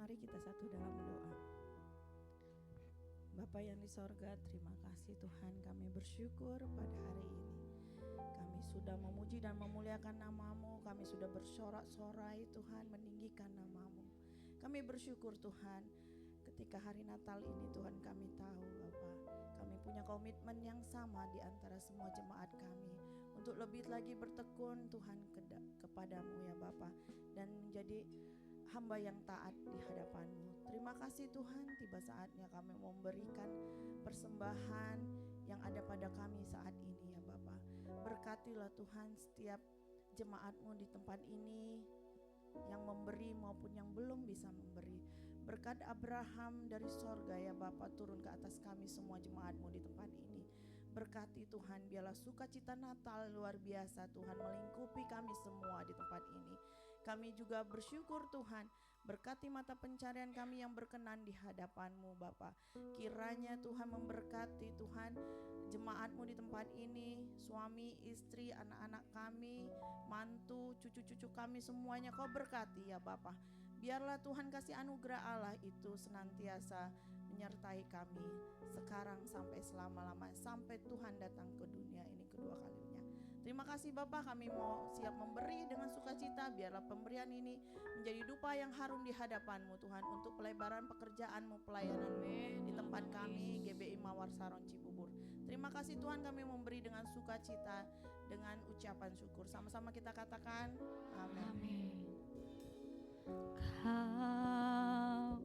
Mari kita satu dalam doa. Bapa yang di sorga, terima kasih Tuhan, kami bersyukur pada hari ini. Kami sudah memuji dan memuliakan nama-Mu, kami sudah bersorak-sorai Tuhan, meninggikan nama-Mu. Kami bersyukur Tuhan, ketika hari Natal ini Tuhan kami tahu Bapa, kami punya komitmen yang sama di antara semua jemaat kami untuk lebih lagi bertekun Tuhan kepadamu ya Bapa, dan menjadi hamba yang taat di hadapan-Mu. Terima kasih Tuhan, tiba saatnya kami memberikan persembahan yang ada pada kami saat ini ya Bapa. Berkatilah Tuhan setiap jemaat-Mu di tempat ini, yang memberi maupun yang belum bisa memberi. Berkat Abraham dari sorga ya Bapa turun ke atas kami semua jemaat-Mu di tempat ini. Berkati Tuhan, biarlah sukacita Natal luar biasa Tuhan melingkupi kami semua di tempat ini. Kami juga bersyukur Tuhan, berkati mata pencarian kami yang berkenan di hadapan-Mu Bapa. Kiranya Tuhan memberkati Tuhan jemaat-Mu di tempat ini, suami, istri, anak-anak kami, mantu, cucu-cucu kami semuanya Kau berkati ya Bapa. Biarlah Tuhan kasih anugerah Allah itu senantiasa menyertai kami sekarang sampai selama-lamanya, sampai Tuhan datang ke dunia ini kedua kalinya. Terima kasih Bapak, kami mau siap memberi dengan sukacita. Biarlah pemberian ini menjadi dupa yang harum di hadapan-Mu Tuhan, untuk pelebaran pekerjaan-Mu, pelayanan-Mu di tempat kami GBI Mawar Saron Cibubur. Terima kasih Tuhan, kami memberi dengan sukacita, dengan ucapan syukur. Sama-sama kita katakan amin. Kau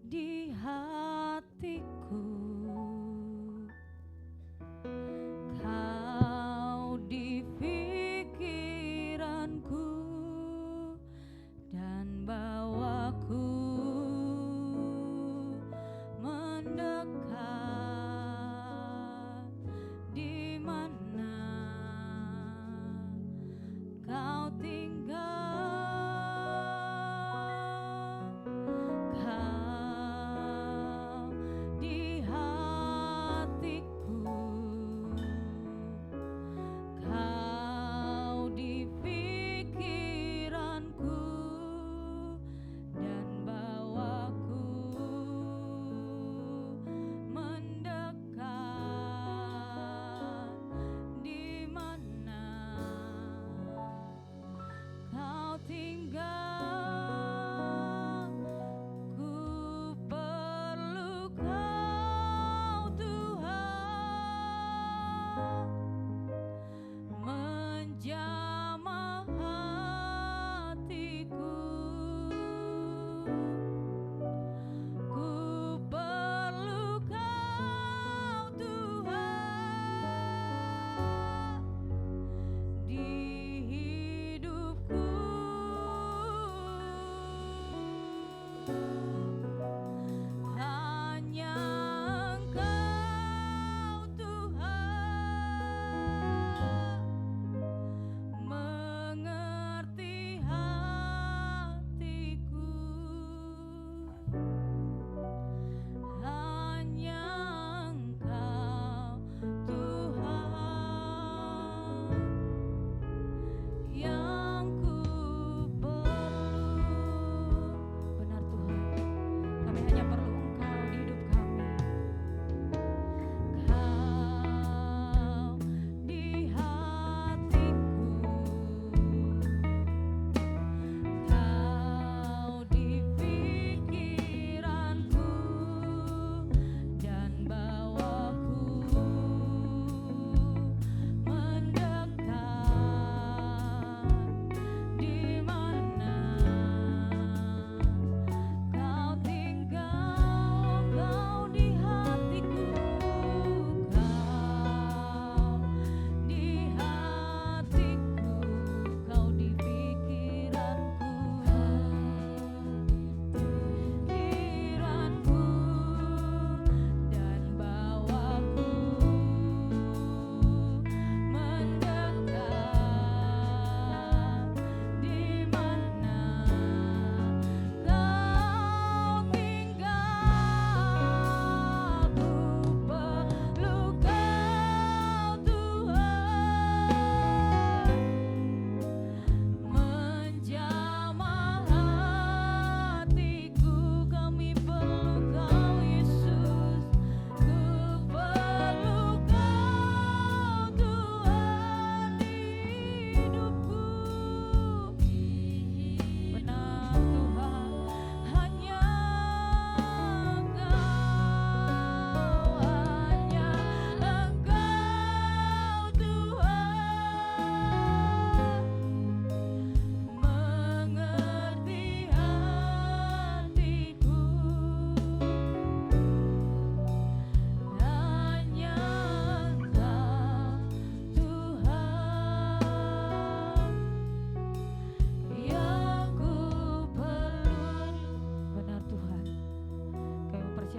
di hatiku, Kau di pikiranku, dan bawaku mendekat di mana Kau tinggal. Kau di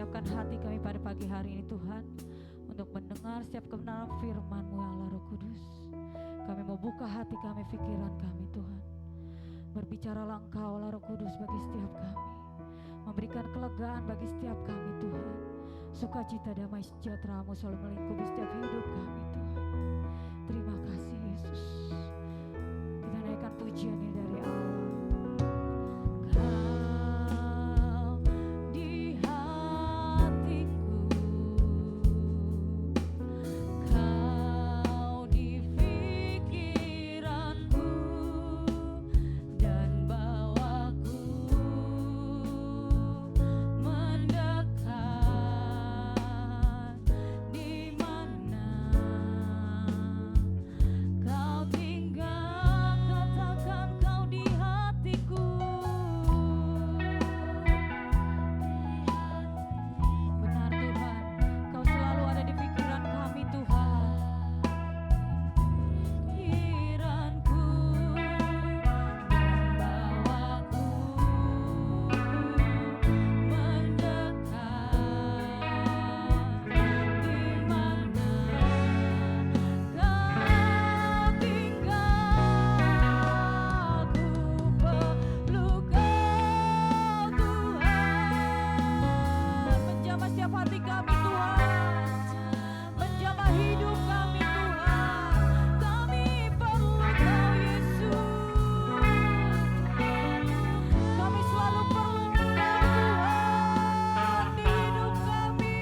siapkan hati kami pada pagi hari ini Tuhan, untuk mendengar setiap kebenaran firman-Mu ya Allah Roh Kudus. Kami mau buka hati kami, pikiran kami Tuhan. Berbicaralah Engkau Allah Roh Kudus bagi setiap kami. Memberikan kelegaan bagi setiap kami Tuhan. Sukacita damai sejahtera-Mu selalu melingkupi setiap hidup kami Tuhan. Terima kasih Yesus. Kita naikkan pujian ini dari awal. Kau di hatiku, Kau di pikiranku, dan bawaku mendekat di mana Kau tinggal, katakan Kau di hatiku. Benar Tuhan, Kau selalu ada di pikiran kami Tuhan. Pikiranku dan bawaku mendekat di mana Kau tinggal. Ku peluk Kau Tuhan, menjamah setiap hati kami Tuhan, menjamah hidup kami Tuhan. Kami perlu Kau Yesus, kami selalu perlu Engkau Tuhan di hidup kami.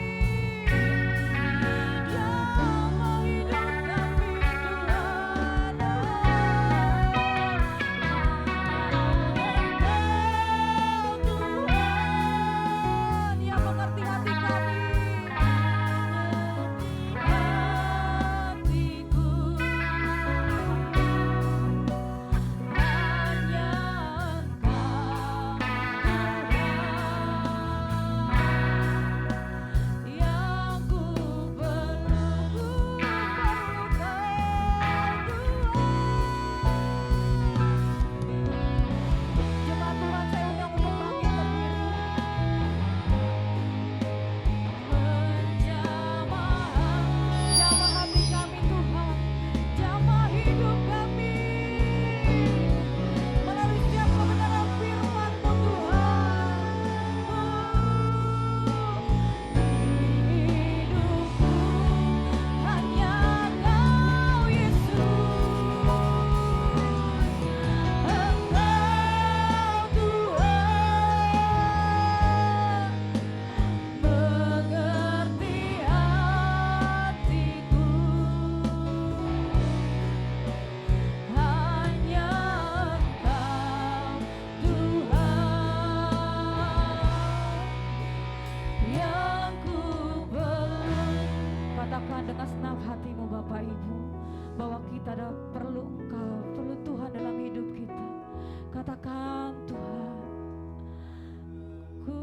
Jamah hidup kami Tuhan. Engkau Tuhan yang mengerti hati kami. Hatiku hanya Engkau Tuhan yang ku perlu Kau Tuhan. Jemaat Tuhan, saya undang untuk bangkit berdiri. Jamah hati kami Tuhan, jamah hidup kami melalui setiap kebenaran firman-Mu Tuhan. Hidupku hanya Kau Yesus, Engkau Tuhan mengerti hatiku. Hanya Engkau Tuhan yang ku perlu. Katakan dengan senang hatimu Bapak Ibu, bahwa kita perlu Engkau, perlu Tuhan dalam hidup kita. Katakan Tuhan, ku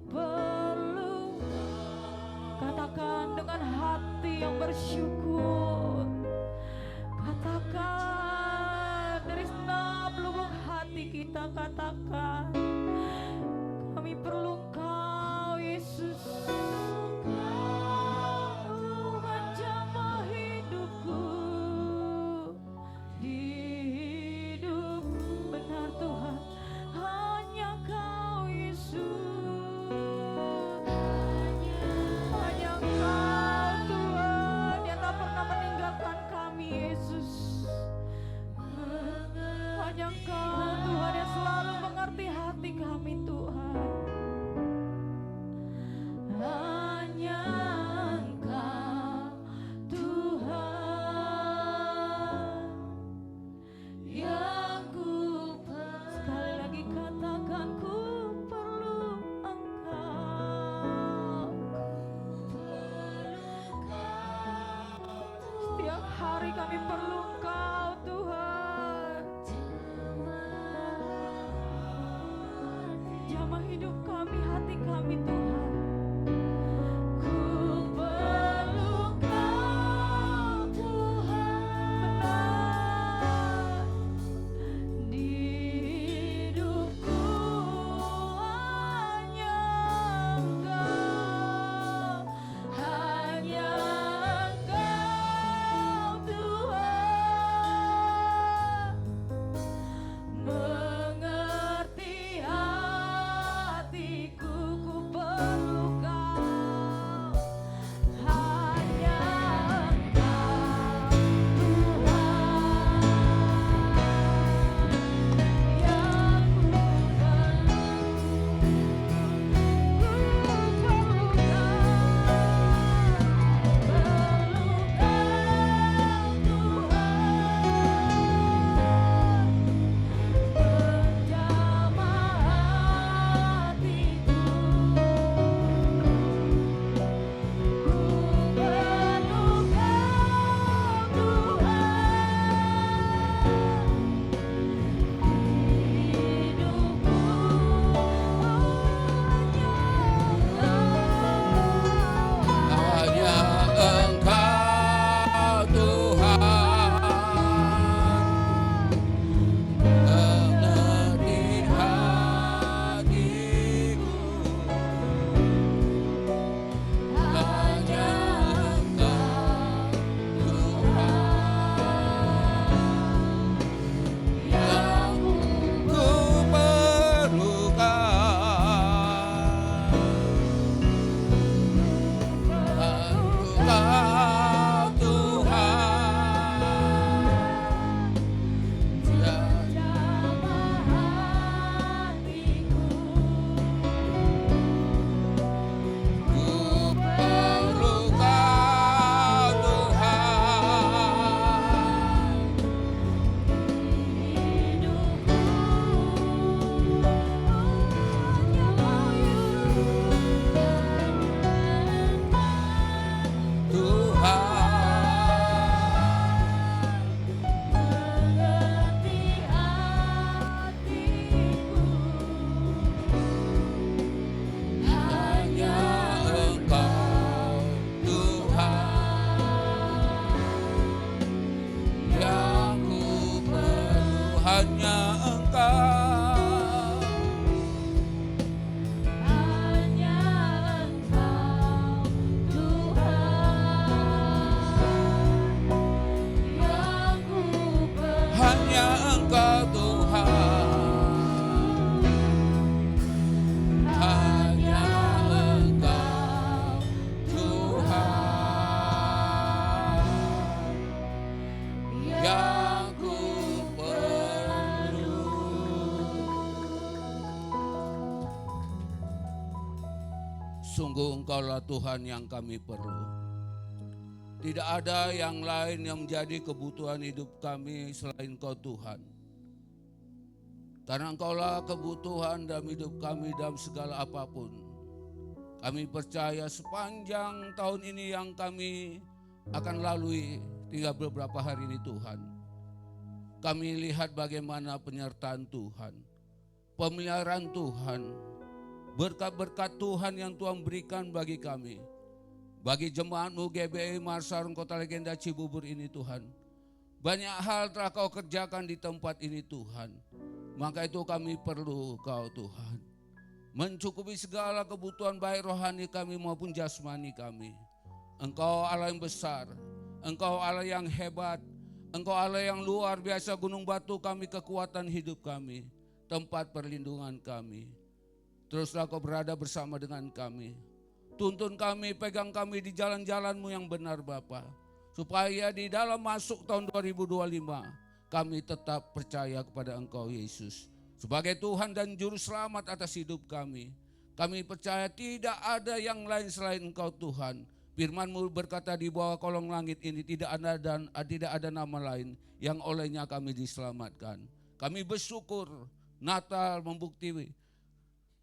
perlu. Katakan dengan hati yang bersyukur. Katakan dari senap lubuk hati kita, katakan kami perlu Engkau Yesus. Tuhan jamah hidupku, di hidupku. Benar Tuhan, hanya Kau Yesus. Hanya Engkau Tuhan yang tak pernah meninggalkan kami Yesus. Hanya Engkau Tuhan yang selalu mengerti hati kami Tuhan. Hanya Engkau Tuhan yang ku perlu. Sekali lagi katakan, ku perlu Engkau. Setiap hari kami perlu Engkau Tuhan. Jamah hidup kami, hati kami Tuhan. Ku perlu Engkau Tuhan. Benar di hidupku hanya Engkau. Sungguh Engkaulah Tuhan yang kami perlu. Tidak ada yang lain yang menjadi kebutuhan hidup kami selain Engkau Tuhan. Karena Engkaulah kebutuhan dalam hidup kami dalam segala apapun. Kami percaya sepanjang tahun ini yang kami akan lalui, tinggal beberapa hari ini Tuhan. Kami lihat bagaimana penyertaan Tuhan, pemeliharaan Tuhan, berkat-berkat Tuhan yang Tuhan berikan bagi kami. Bagi jemaat-Mu GBI Marsarun Kota Legenda Cibubur ini Tuhan. Banyak hal telah Kau kerjakan di tempat ini Tuhan. Maka itu kami perlu Kau Tuhan. Mencukupi segala kebutuhan baik rohani kami maupun jasmani kami. Engkau Allah yang besar, Engkau Allah yang hebat, Engkau Allah yang luar biasa, gunung batu kami, kekuatan hidup kami, tempat perlindungan kami. Teruslah Kau berada bersama dengan kami. Tuntun kami, pegang kami di jalan-jalan-Mu yang benar Bapa. Supaya di dalam masuk tahun 2025, kami tetap percaya kepada Engkau Yesus. Sebagai Tuhan dan Juru Selamat atas hidup kami. Kami percaya tidak ada yang lain selain Engkau Tuhan. Firman-Mu berkata di bawah kolong langit ini tidak ada nama lain yang olehnya kami diselamatkan. Kami bersyukur Natal membukti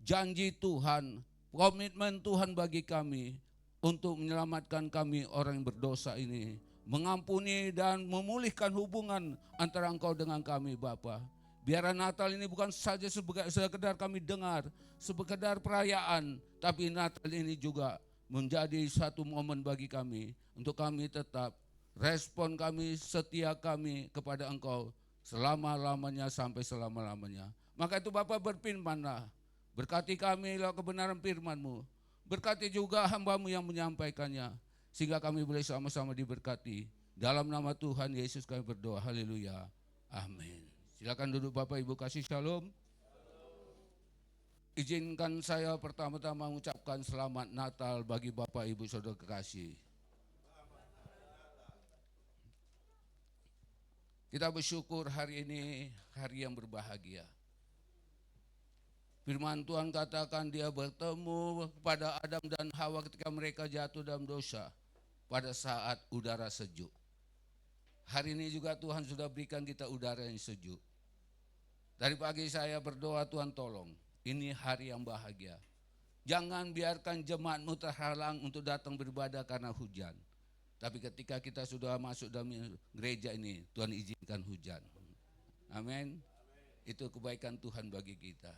janji Tuhan, komitmen Tuhan bagi kami untuk menyelamatkan kami orang yang berdosa ini. Mengampuni dan memulihkan hubungan antara Engkau dengan kami Bapa. Biar Natal ini bukan saja sekedar kami dengar, sekedar perayaan, tapi Natal ini juga menjadi satu momen bagi kami untuk kami tetap respon kami, setia kami kepada Engkau selama-lamanya sampai selama-lamanya. Maka itu Bapa berfirman-Lah, berkati kami lewat kebenaran firman-Mu, berkati juga hamba-Mu yang menyampaikannya, sehingga kami boleh sama-sama diberkati. Dalam nama Tuhan Yesus kami berdoa, haleluya, amin. Silakan duduk Bapak Ibu, kasih shalom. Izinkan saya pertama-tama mengucapkan selamat Natal bagi Bapak Ibu Saudara kekasih. Kita bersyukur hari ini hari yang berbahagia. Firman Tuhan katakan Dia bertemu kepada Adam dan Hawa ketika mereka jatuh dalam dosa pada saat udara sejuk. Hari ini juga Tuhan sudah berikan kita udara yang sejuk. Dari pagi saya berdoa, Tuhan tolong. Ini hari yang bahagia. Jangan biarkan jemaat-Mu terhalang untuk datang beribadah karena hujan. Tapi ketika kita sudah masuk dalam gereja ini, Tuhan izinkan hujan. Amin. Itu kebaikan Tuhan bagi kita.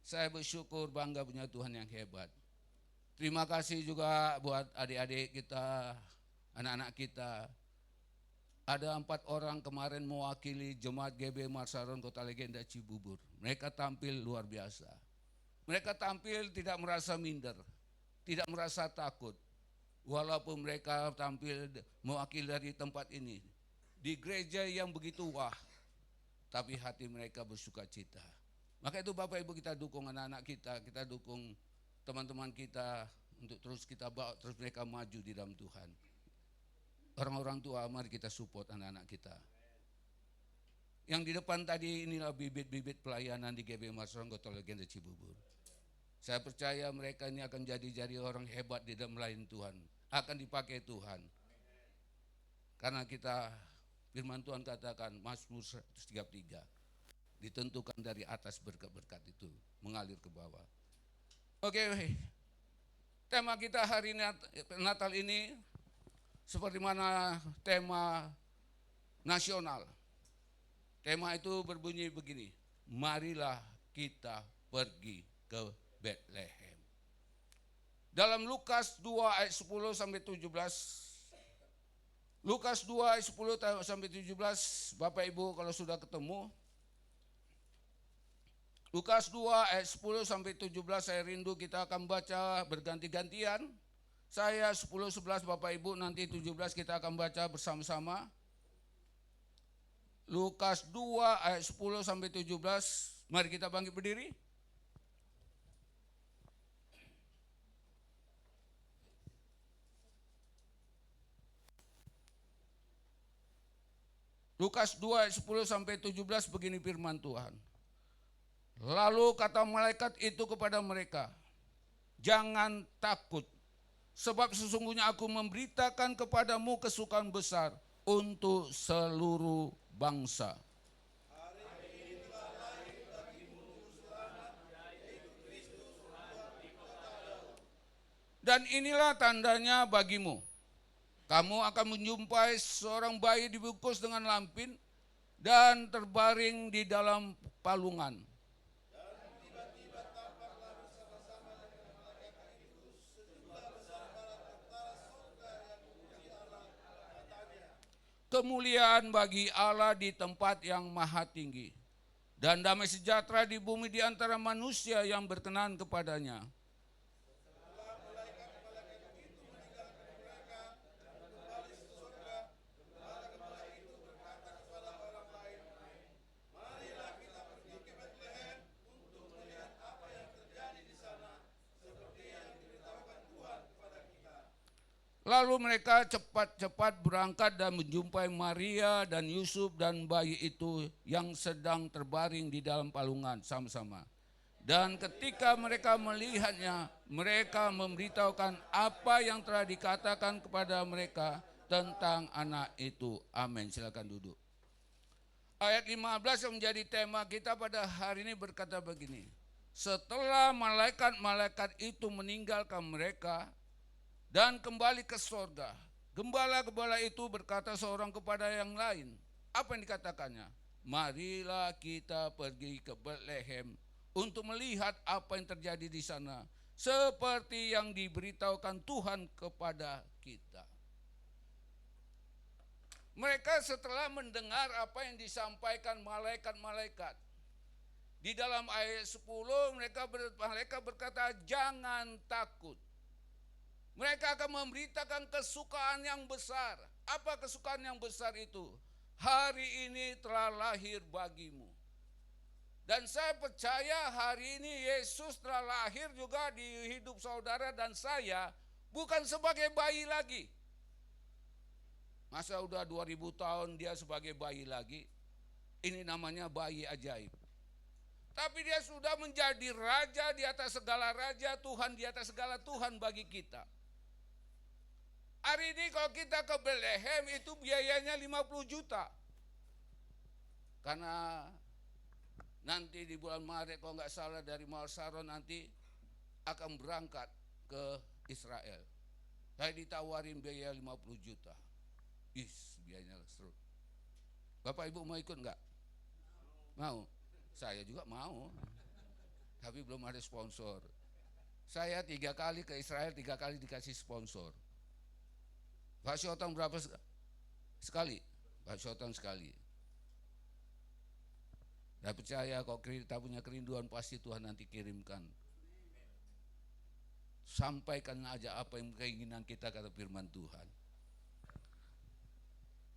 Saya bersyukur bangga punya Tuhan yang hebat. Terima kasih juga buat adik-adik kita, anak-anak kita. Ada 4 orang kemarin mewakili jemaat GB Marsarun Kota Legenda Cibubur. Mereka tampil luar biasa. Mereka tampil tidak merasa minder, tidak merasa takut. Walaupun mereka tampil mewakili dari tempat ini, di gereja yang begitu wah, tapi hati mereka bersuka cita. Maka itu Bapak Ibu kita dukung anak-anak kita dukung teman-teman kita untuk terus kita bawa, terus mereka maju di dalam Tuhan. Orang-orang tua, mari kita support anak-anak kita. Yang di depan tadi inilah bibit-bibit pelayanan di GB Marsarun Kota Legenda Cibubur. Saya percaya mereka ini akan jadi orang hebat di dalam melayani Tuhan. Akan dipakai Tuhan. Karena kita, firman Tuhan katakan, Mazmur 133, ditentukan dari atas berkat-berkat itu, mengalir ke bawah. Oke, tema kita hari Natal ini, seperti mana tema nasional. Tema itu berbunyi begini, marilah kita pergi ke Bethlehem. Dalam Lukas 2 ayat 10 sampai 17, Lukas 2 ayat 10 sampai 17, Bapak Ibu kalau sudah ketemu, Lukas 2 ayat 10 sampai 17 saya rindu kita akan baca berganti-gantian. Saya 10-11 Bapak Ibu, nanti 17 kita akan baca bersama-sama. Lukas 2 ayat 10 sampai 17, mari kita bangkit berdiri. Lukas 2 ayat 10 sampai 17 begini firman Tuhan. Lalu kata malaikat itu kepada mereka, jangan takut. Sebab sesungguhnya aku memberitakan kepadamu kesukaan besar untuk seluruh bangsa. Dan inilah tandanya bagimu. Kamu akan menjumpai seorang bayi dibungkus dengan lampin dan terbaring di dalam palungan. Kemuliaan bagi Allah di tempat yang maha tinggi, dan damai sejahtera di bumi di antara manusia yang berkenan kepadanya. Lalu mereka cepat-cepat berangkat dan menjumpai Maria dan Yusuf dan bayi itu yang sedang terbaring di dalam palungan sama-sama. Dan ketika mereka melihatnya, mereka memberitahukan apa yang telah dikatakan kepada mereka tentang anak itu. Amin. Silakan duduk. Ayat 15 yang menjadi tema kita pada hari ini berkata begini. Setelah malaikat-malaikat itu meninggalkan mereka dan kembali ke sorga, gembala-gembala itu berkata seorang kepada yang lain. Apa yang dikatakannya? Marilah kita pergi ke Betlehem untuk melihat apa yang terjadi di sana, seperti yang diberitahukan Tuhan kepada kita. Mereka setelah mendengar apa yang disampaikan malaikat-malaikat, di dalam ayat 10 mereka berkata, jangan takut. Mereka akan memberitakan kesukaan yang besar. Apa kesukaan yang besar itu? Hari ini telah lahir bagimu. Dan saya percaya hari ini Yesus telah lahir juga di hidup saudara dan saya, bukan sebagai bayi lagi. Masa udah 2000 tahun dia sebagai bayi lagi? Ini namanya bayi ajaib. Tapi dia sudah menjadi raja di atas segala raja, Tuhan di atas segala Tuhan bagi kita. Hari ini kalau kita ke Betlehem itu biayanya 50 juta. Karena nanti di bulan Maret kalau nggak salah dari Mawar Saron nanti akan berangkat ke Israel. Saya ditawarin biaya 50 juta. Biayanya seru. Bapak Ibu mau ikut nggak? Mau? Saya juga mau. Tapi belum ada sponsor. Saya 3 kali ke Israel, 3 kali dikasih sponsor. Pak Syotong berapa sekali? Pak Syotong sekali. Dan percaya kalau kita punya kerinduan pasti Tuhan nanti kirimkan. Sampaikan aja apa yang keinginan kita, kata firman Tuhan.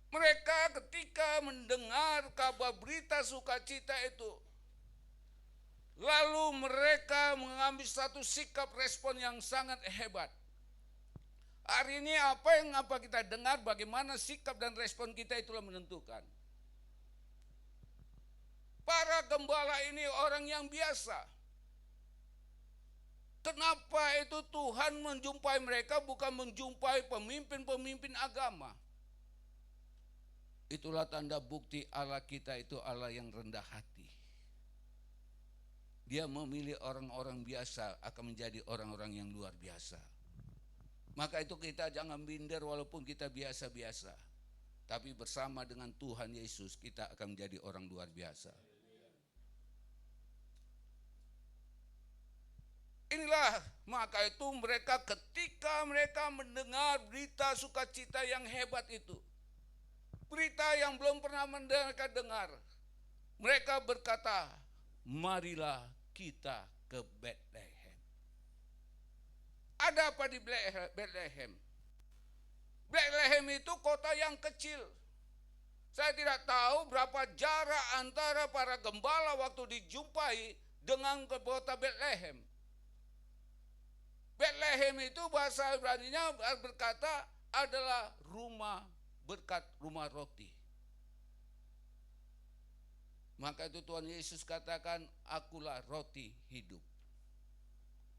Mereka ketika mendengar kabar berita sukacita itu, lalu mereka mengambil satu sikap respon yang sangat hebat. Hari ini apa kita dengar, bagaimana sikap dan respon kita itulah menentukan. Para gembala ini orang yang biasa. Kenapa itu Tuhan menjumpai mereka bukan menjumpai pemimpin-pemimpin agama? Itulah tanda bukti Allah kita itu Allah yang rendah hati. Dia memilih orang-orang biasa akan menjadi orang-orang yang luar biasa. Maka itu kita jangan minder walaupun kita biasa-biasa. Tapi bersama dengan Tuhan Yesus kita akan menjadi orang luar biasa. Inilah maka itu mereka ketika mereka mendengar berita sukacita yang hebat itu. Berita yang belum pernah mereka dengar. Mereka berkata, marilah kita ke Betlehem. Ada apa di Betlehem? Betlehem itu kota yang kecil. Saya tidak tahu berapa jarak antara para gembala waktu dijumpai dengan kota Betlehem. Betlehem itu bahasa Ibrani-nya berkata adalah rumah berkat, rumah roti. Maka itu Tuhan Yesus katakan, akulah roti hidup.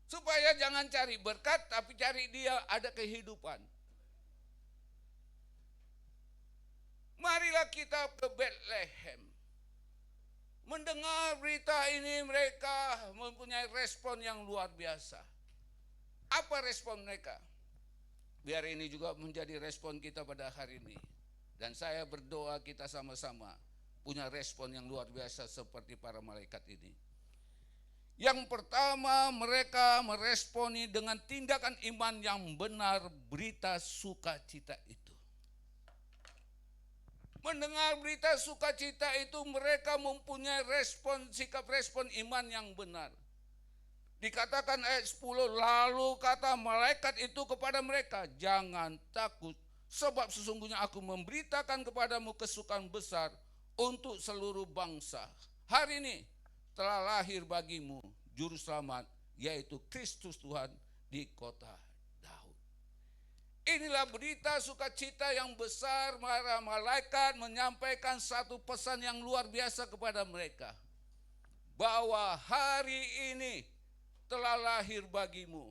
Supaya jangan cari berkat, tapi cari dia ada kehidupan. Marilah kita ke Bethlehem. Mendengar berita ini mereka mempunyai respon yang luar biasa. Apa respon mereka? Biar ini juga menjadi respon kita pada hari ini. Dan saya berdoa kita sama-sama punya respon yang luar biasa seperti para malaikat ini. Yang pertama, mereka meresponi dengan tindakan iman yang benar berita sukacita itu. Mendengar berita sukacita itu mereka mempunyai sikap respon iman yang benar. Dikatakan ayat 10, lalu kata malaikat itu kepada mereka, jangan takut, sebab sesungguhnya aku memberitakan kepadamu kesukaan besar untuk seluruh bangsa. Hari ini telah lahir bagimu juru selamat, yaitu Kristus Tuhan di kota Daud. Inilah berita sukacita yang besar. Para malaikat menyampaikan satu pesan yang luar biasa kepada mereka, bahwa hari ini telah lahir bagimu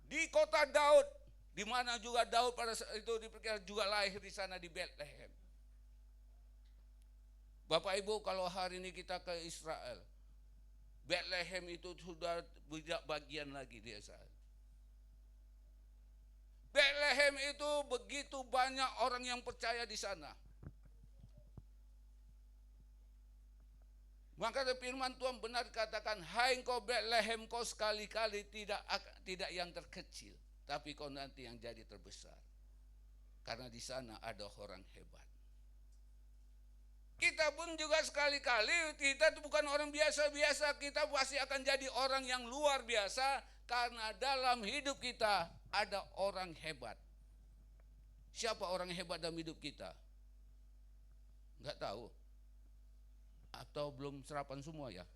di kota Daud, di mana juga Daud pada saat itu diperkirakan juga lahir di sana di Bethlehem. Bapak Ibu, kalau hari ini kita ke Israel, Bethlehem itu sudah tidak bagian lagi dia saat. Bethlehem itu begitu banyak orang yang percaya di sana. Maka firman Tuhan benar katakan, hai engkau Bethlehem, kau sekali-kali tidak yang terkecil, tapi kau nanti yang jadi terbesar. Karena di sana ada orang hebat. Kita pun juga sekali-kali, kita itu bukan orang biasa-biasa, kita pasti akan jadi orang yang luar biasa, karena dalam hidup kita ada orang hebat. Siapa orang hebat dalam hidup kita? Enggak tahu. Atau belum serapan semua ya?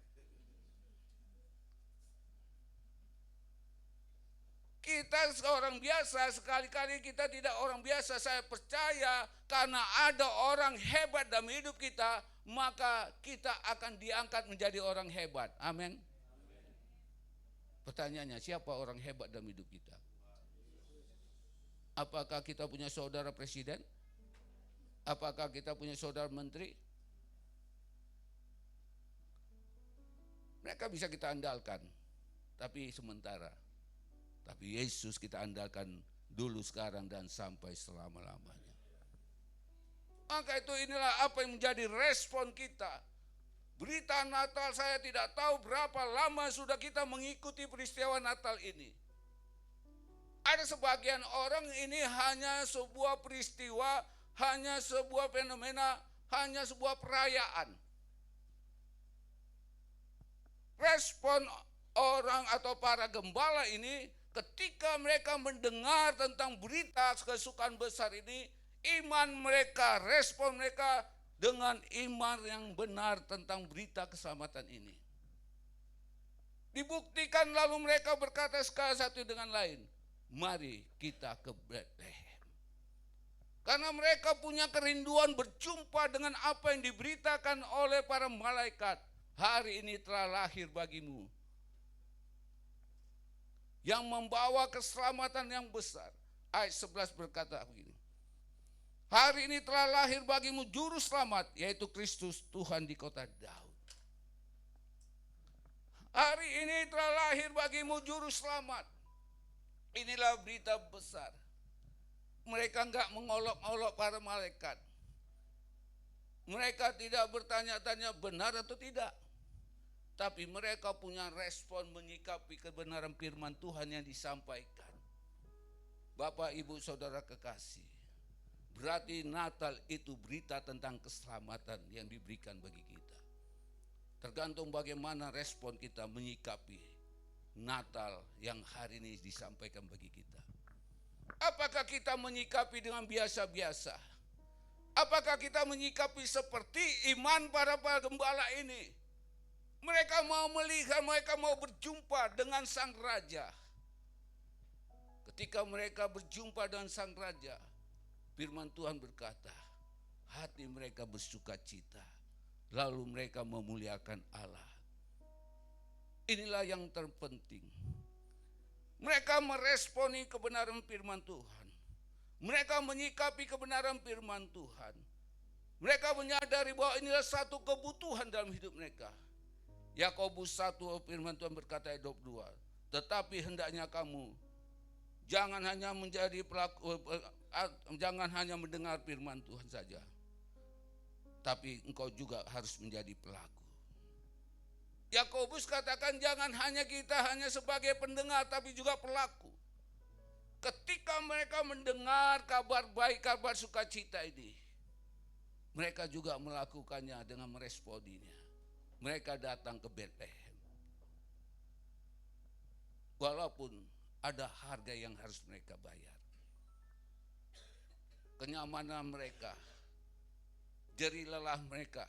Kita seorang biasa, sekali-kali kita tidak orang biasa. Saya percaya karena ada orang hebat dalam hidup kita, maka kita akan diangkat menjadi orang hebat. Amin. Pertanyaannya, siapa orang hebat dalam hidup kita? Apakah kita punya saudara presiden? Apakah kita punya saudara menteri? Mereka bisa kita andalkan, tapi sementara. Tapi Yesus kita andalkan dulu, sekarang, dan sampai selama-lamanya. Maka itu inilah apa yang menjadi respon kita. Berita Natal, saya tidak tahu berapa lama sudah kita mengikuti peristiwa Natal ini. Ada sebagian orang ini hanya sebuah peristiwa, hanya sebuah fenomena, hanya sebuah perayaan. Respon orang atau para gembala ini ketika mereka mendengar tentang berita kesukaan besar ini, iman mereka, respon mereka dengan iman yang benar tentang berita keselamatan ini. Dibuktikan lalu mereka berkata sekali satu dengan lain, mari kita ke Bethlehem. Karena mereka punya kerinduan berjumpa dengan apa yang diberitakan oleh para malaikat. Hari ini telah lahir bagimu yang membawa keselamatan yang besar. Ayat 11 berkata begini, hari ini telah lahir bagimu juru selamat, yaitu Kristus Tuhan di kota Daud. Hari ini telah lahir bagimu juru selamat. Inilah berita besar. Mereka enggak mengolok-olok para malaikat. Mereka tidak bertanya-tanya benar atau tidak. Tapi mereka punya respon menyikapi kebenaran firman Tuhan yang disampaikan. Bapak, Ibu, Saudara kekasih, berarti Natal itu berita tentang keselamatan yang diberikan bagi kita. Tergantung bagaimana respon kita menyikapi Natal yang hari ini disampaikan bagi kita. Apakah kita menyikapi dengan biasa-biasa? Apakah kita menyikapi seperti iman para gembala ini? Mereka mau melihat, mereka mau berjumpa dengan sang raja. Ketika mereka berjumpa dengan sang raja, firman Tuhan berkata, hati mereka bersukacita, lalu mereka memuliakan Allah. Inilah yang terpenting. Mereka meresponi kebenaran firman Tuhan. Mereka menyikapi kebenaran firman Tuhan. Mereka menyadari bahwa inilah satu kebutuhan dalam hidup mereka. Yakobus 1 firman Tuhan berkata ayat 22, tetapi hendaknya kamu jangan hanya menjadi pelaku, jangan hanya mendengar firman Tuhan saja, tapi engkau juga harus menjadi pelaku. Yakobus katakan jangan hanya kita hanya sebagai pendengar, tapi juga pelaku. Ketika mereka mendengar kabar baik, kabar sukacita ini, mereka juga melakukannya dengan meresponinya. Mereka datang ke Bethlehem. Walaupun ada harga yang harus mereka bayar. Kenyamanan mereka, jerih lelah mereka.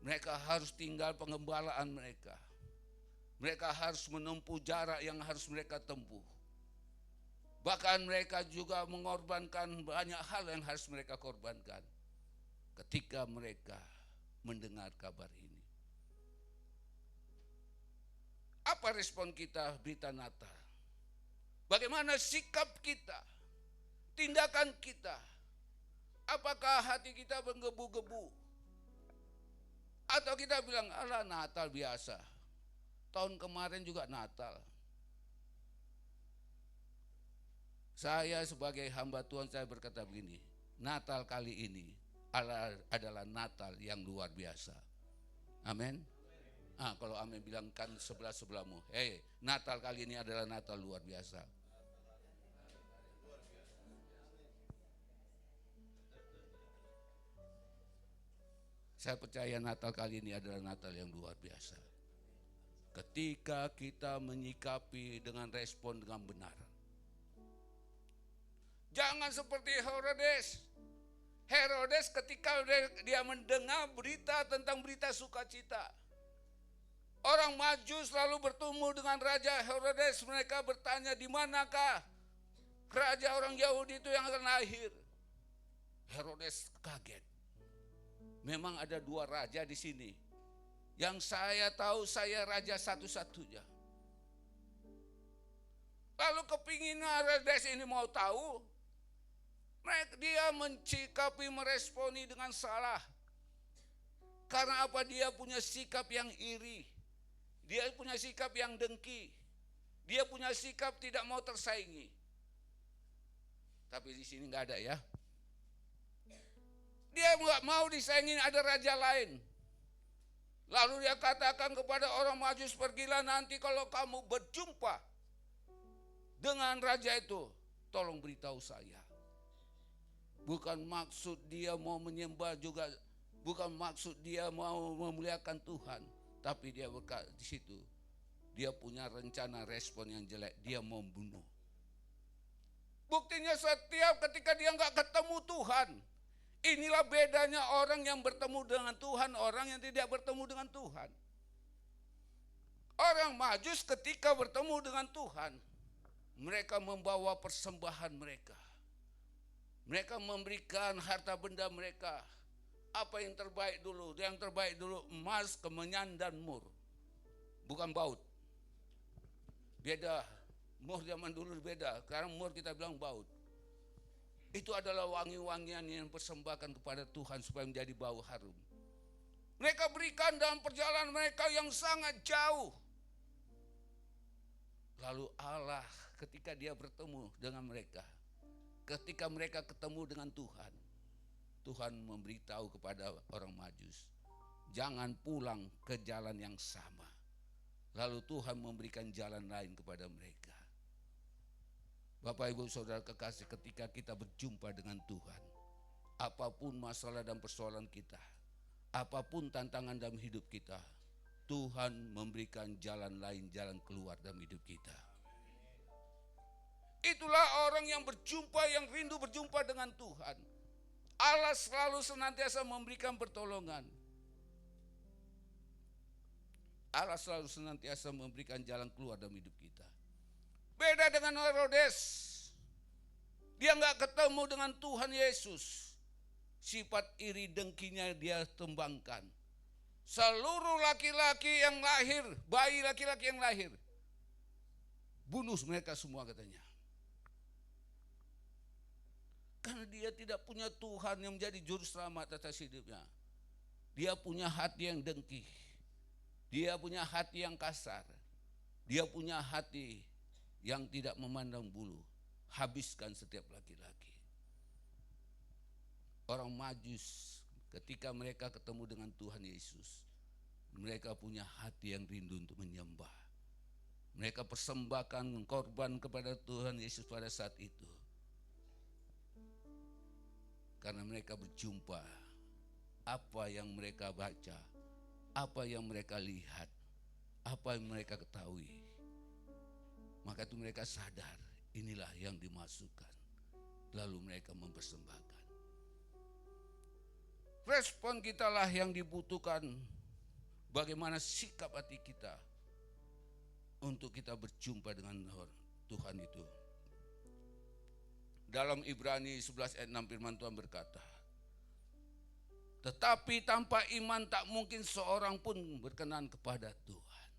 Mereka harus tinggal pengembalaan mereka. Mereka harus menempuh jarak yang harus mereka tempuh. Bahkan mereka juga mengorbankan banyak hal yang harus mereka korbankan ketika mereka mendengar kabar ini. Apa respon kita berita Natal? Bagaimana sikap kita? Tindakan kita? Apakah hati kita menggebu-gebu? Atau kita bilang, alah Natal biasa. Tahun kemarin juga Natal. Saya sebagai hamba Tuhan saya berkata begini, Natal kali ini adalah Natal yang luar biasa. Amin. Kalau amin bilangkan sebelah-sebelahmu, hey, Natal kali ini adalah Natal luar biasa. Saya percaya Natal kali ini adalah Natal yang luar biasa. Ketika kita menyikapi dengan respon dengan benar. Jangan seperti Herodes. Herodes ketika dia mendengar berita tentang berita sukacita. Orang Majus lalu bertemu dengan Raja Herodes. Mereka bertanya, di manakah raja orang Yahudi itu yang akan lahir? Herodes kaget. Memang ada dua raja di sini. Yang saya tahu saya raja satu-satunya. Lalu kepingin Herodes ini mau tahu. Dia mencikapi, meresponi dengan salah. Karena apa? Dia punya sikap yang iri. Dia punya sikap yang dengki. Dia punya sikap tidak mau tersaingi. Tapi di sini nggak ada ya. Dia nggak mau disaingi, ada raja lain. Lalu dia katakan kepada orang Majus, pergilah nanti kalau kamu berjumpa dengan raja itu, tolong beritahu saya. Bukan maksud dia mau menyembah juga, bukan maksud dia mau memuliakan Tuhan, tapi dia berkata di situ, dia punya rencana respon yang jelek, dia mau membunuh. Buktinya setiap ketika dia nggak ketemu Tuhan, inilah bedanya orang yang bertemu dengan Tuhan, orang yang tidak bertemu dengan Tuhan. Orang Majus ketika bertemu dengan Tuhan, mereka membawa persembahan mereka. Mereka memberikan harta benda mereka. Apa yang terbaik dulu? Yang terbaik dulu emas, kemenyan, dan mur. Bukan baut. Beda. Mur zaman dulu beda. Sekarang mur kita bilang baut. Itu adalah wangi-wangian yang persembahkan kepada Tuhan supaya menjadi bau harum. Mereka berikan dalam perjalanan mereka yang sangat jauh. Lalu Allah ketika dia bertemu dengan mereka, ketika mereka ketemu dengan Tuhan, Tuhan memberitahu kepada orang Majus, jangan pulang ke jalan yang sama. Lalu Tuhan memberikan jalan lain kepada mereka. Bapak Ibu Saudara kekasih, ketika kita berjumpa dengan Tuhan, apapun masalah dan persoalan kita, apapun tantangan dalam hidup kita, Tuhan memberikan jalan lain, jalan keluar dalam hidup kita. Itulah orang yang berjumpa, yang rindu berjumpa dengan Tuhan. Allah selalu senantiasa memberikan pertolongan. Allah selalu senantiasa memberikan jalan keluar dalam hidup kita. Beda dengan Herodes. Dia nggak ketemu dengan Tuhan Yesus. Sifat iri dengkinya dia tembangkan. Seluruh laki-laki yang lahir, bayi laki-laki yang lahir, bunuh mereka semua katanya. Karena dia tidak punya Tuhan yang menjadi juru selamat atas hidupnya. Dia punya hati yang dengki. Dia punya hati yang kasar. Dia punya hati yang tidak memandang bulu. Habiskan setiap laki-laki. Orang Majus ketika mereka ketemu dengan Tuhan Yesus, mereka punya hati yang rindu untuk menyembah. Mereka persembahkan korban kepada Tuhan Yesus pada saat itu. Karena mereka berjumpa apa yang mereka baca, apa yang mereka lihat, apa yang mereka ketahui. Maka itu mereka sadar inilah yang dimasukkan. Lalu mereka mempersembahkan. Respon kitalah yang dibutuhkan. Bagaimana sikap hati kita untuk kita berjumpa dengan Tuhan itu. Dalam Ibrani 11 ayat 6 firman Tuhan berkata, tetapi tanpa iman tak mungkin seorang pun berkenan kepada Tuhan.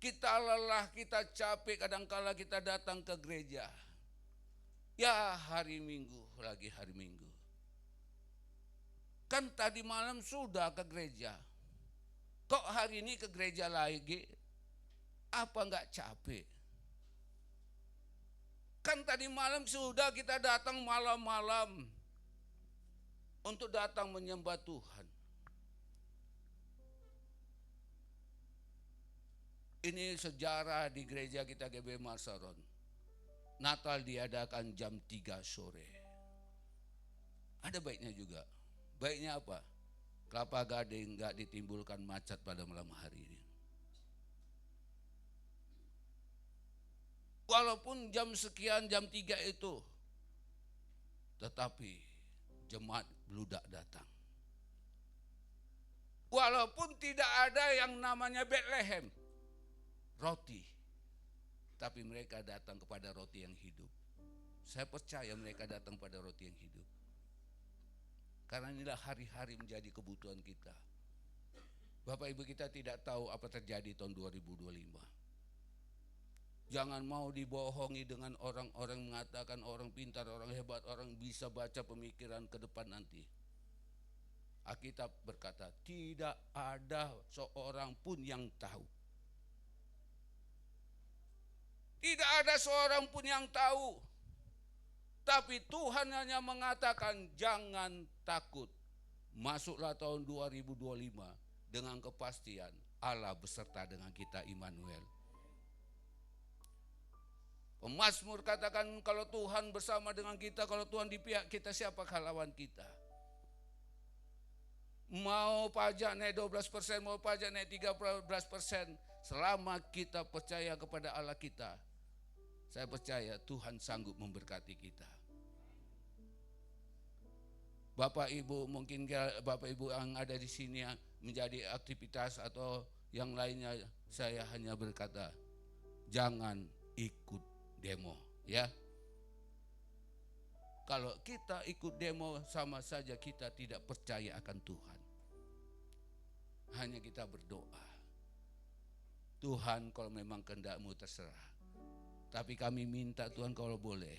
Kita lelah, kita capek, kadangkala kita datang ke gereja. Ya hari Minggu, lagi hari Minggu. Kan tadi malam sudah ke gereja. Kok hari ini ke gereja lagi? Apa enggak capek? Kan tadi malam sudah kita datang malam-malam untuk datang menyembah Tuhan. Ini sejarah di gereja kita GB Marsaron. Natal diadakan jam 3 sore. Ada baiknya juga. Baiknya apa? Kelapa Gading enggak ditimbulkan macet pada malam hari ini. Walaupun jam sekian, jam 3 itu, tetapi jemaat beludak datang. Walaupun tidak ada yang namanya Bethlehem, roti, tapi mereka datang kepada roti yang hidup. Saya percaya mereka datang pada roti yang hidup. Karena inilah hari-hari menjadi kebutuhan kita. Bapak Ibu kita tidak tahu apa terjadi tahun 2025. Jangan mau dibohongi dengan orang-orang mengatakan orang pintar, orang hebat, orang bisa baca pemikiran ke depan nanti. Alkitab berkata, tidak ada seorang pun yang tahu. Tidak ada seorang pun yang tahu. Tapi Tuhan hanya mengatakan jangan takut. Masuklah tahun 2025 dengan kepastian Allah beserta dengan kita, Immanuel. Pemazmur katakan kalau Tuhan bersama dengan kita, kalau Tuhan di pihak kita, siapakah lawan kita? Mau pajak naik 12%, mau pajak naik 13%, selama kita percaya kepada Allah kita, saya percaya Tuhan sanggup memberkati kita. Bapak Ibu, mungkin Bapak Ibu yang ada di sini yang menjadi aktivitas atau yang lainnya, saya hanya berkata, jangan ikut demo, ya. Kalau kita ikut demo sama saja kita tidak percaya akan Tuhan. Hanya kita berdoa, Tuhan kalau memang kehendak-Mu terserah. Tapi kami minta Tuhan kalau boleh,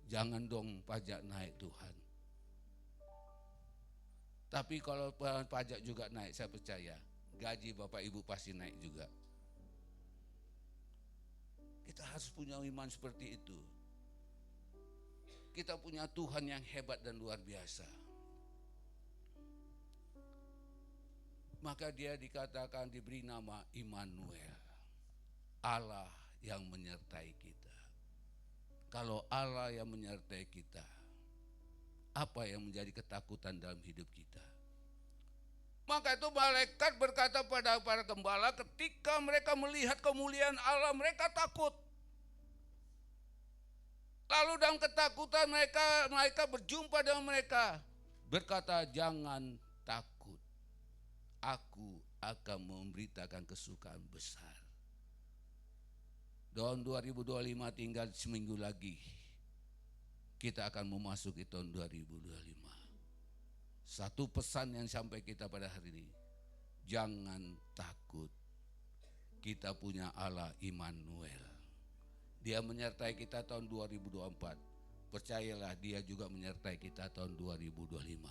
jangan dong pajak naik Tuhan. Tapi kalau pajak juga naik, saya percaya gaji Bapak Ibu pasti naik juga. Kita harus punya iman seperti itu. Kita punya Tuhan yang hebat dan luar biasa. Maka dia dikatakan diberi nama Immanuel, Allah yang menyertai kita. Kalau Allah yang menyertai kita, apa yang menjadi ketakutan dalam hidup kita? Maka itu malaikat berkata pada para gembala ketika mereka melihat kemuliaan Allah, mereka takut. Lalu dalam ketakutan mereka berjumpa dengan mereka, berkata, jangan takut, aku akan memberitakan kesukaan besar. Tahun 2025 tinggal seminggu lagi, kita akan memasuki tahun 2025. Satu pesan yang sampai kita pada hari ini, jangan takut. kita punya Allah Immanuel. Dia menyertai kita tahun 2024. Percayalah, dia juga menyertai kita tahun 2025.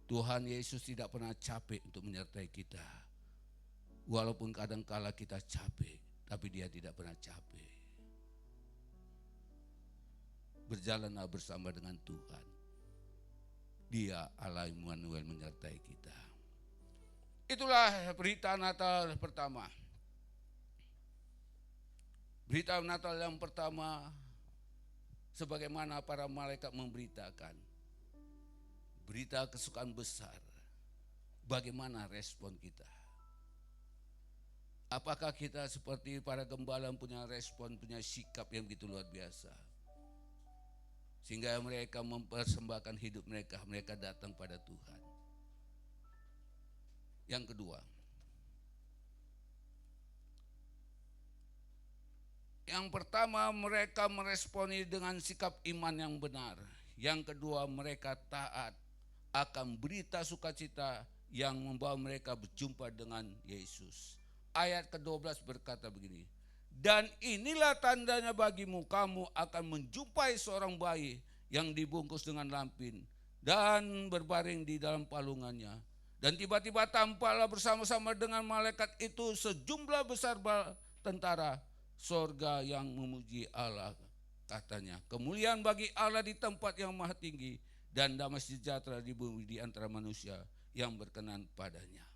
Tuhan Yesus tidak pernah capek untuk menyertai kita. Walaupun kadang-kala kita capek, tapi dia tidak pernah capek. Berjalanlah bersama dengan Tuhan. Dia Allah Immanuel menyertai kita. Itulah berita Natal pertama. Berita Natal yang pertama, sebagaimana para malaikat memberitakan. Berita kesukaan besar. Bagaimana respon kita? Apakah kita seperti para gembala punya respon, punya sikap yang begitu luar biasa? Sehingga mereka mempersembahkan hidup mereka, mereka datang pada Tuhan. Yang kedua, yang pertama mereka meresponi dengan sikap iman yang benar. Yang kedua mereka taat akan berita sukacita yang membawa mereka berjumpa dengan Yesus. Ayat ke-12 berkata begini, dan inilah tandanya bagimu, kamu akan menjumpai seorang bayi yang dibungkus dengan lampin dan berbaring di dalam palungannya. Dan tiba-tiba tampaklah bersama-sama dengan malaikat itu sejumlah besar tentara sorga yang memuji Allah. Katanya, kemuliaan bagi Allah di tempat yang maha tinggi dan damai sejahtera di bumi di antara manusia yang berkenan padanya.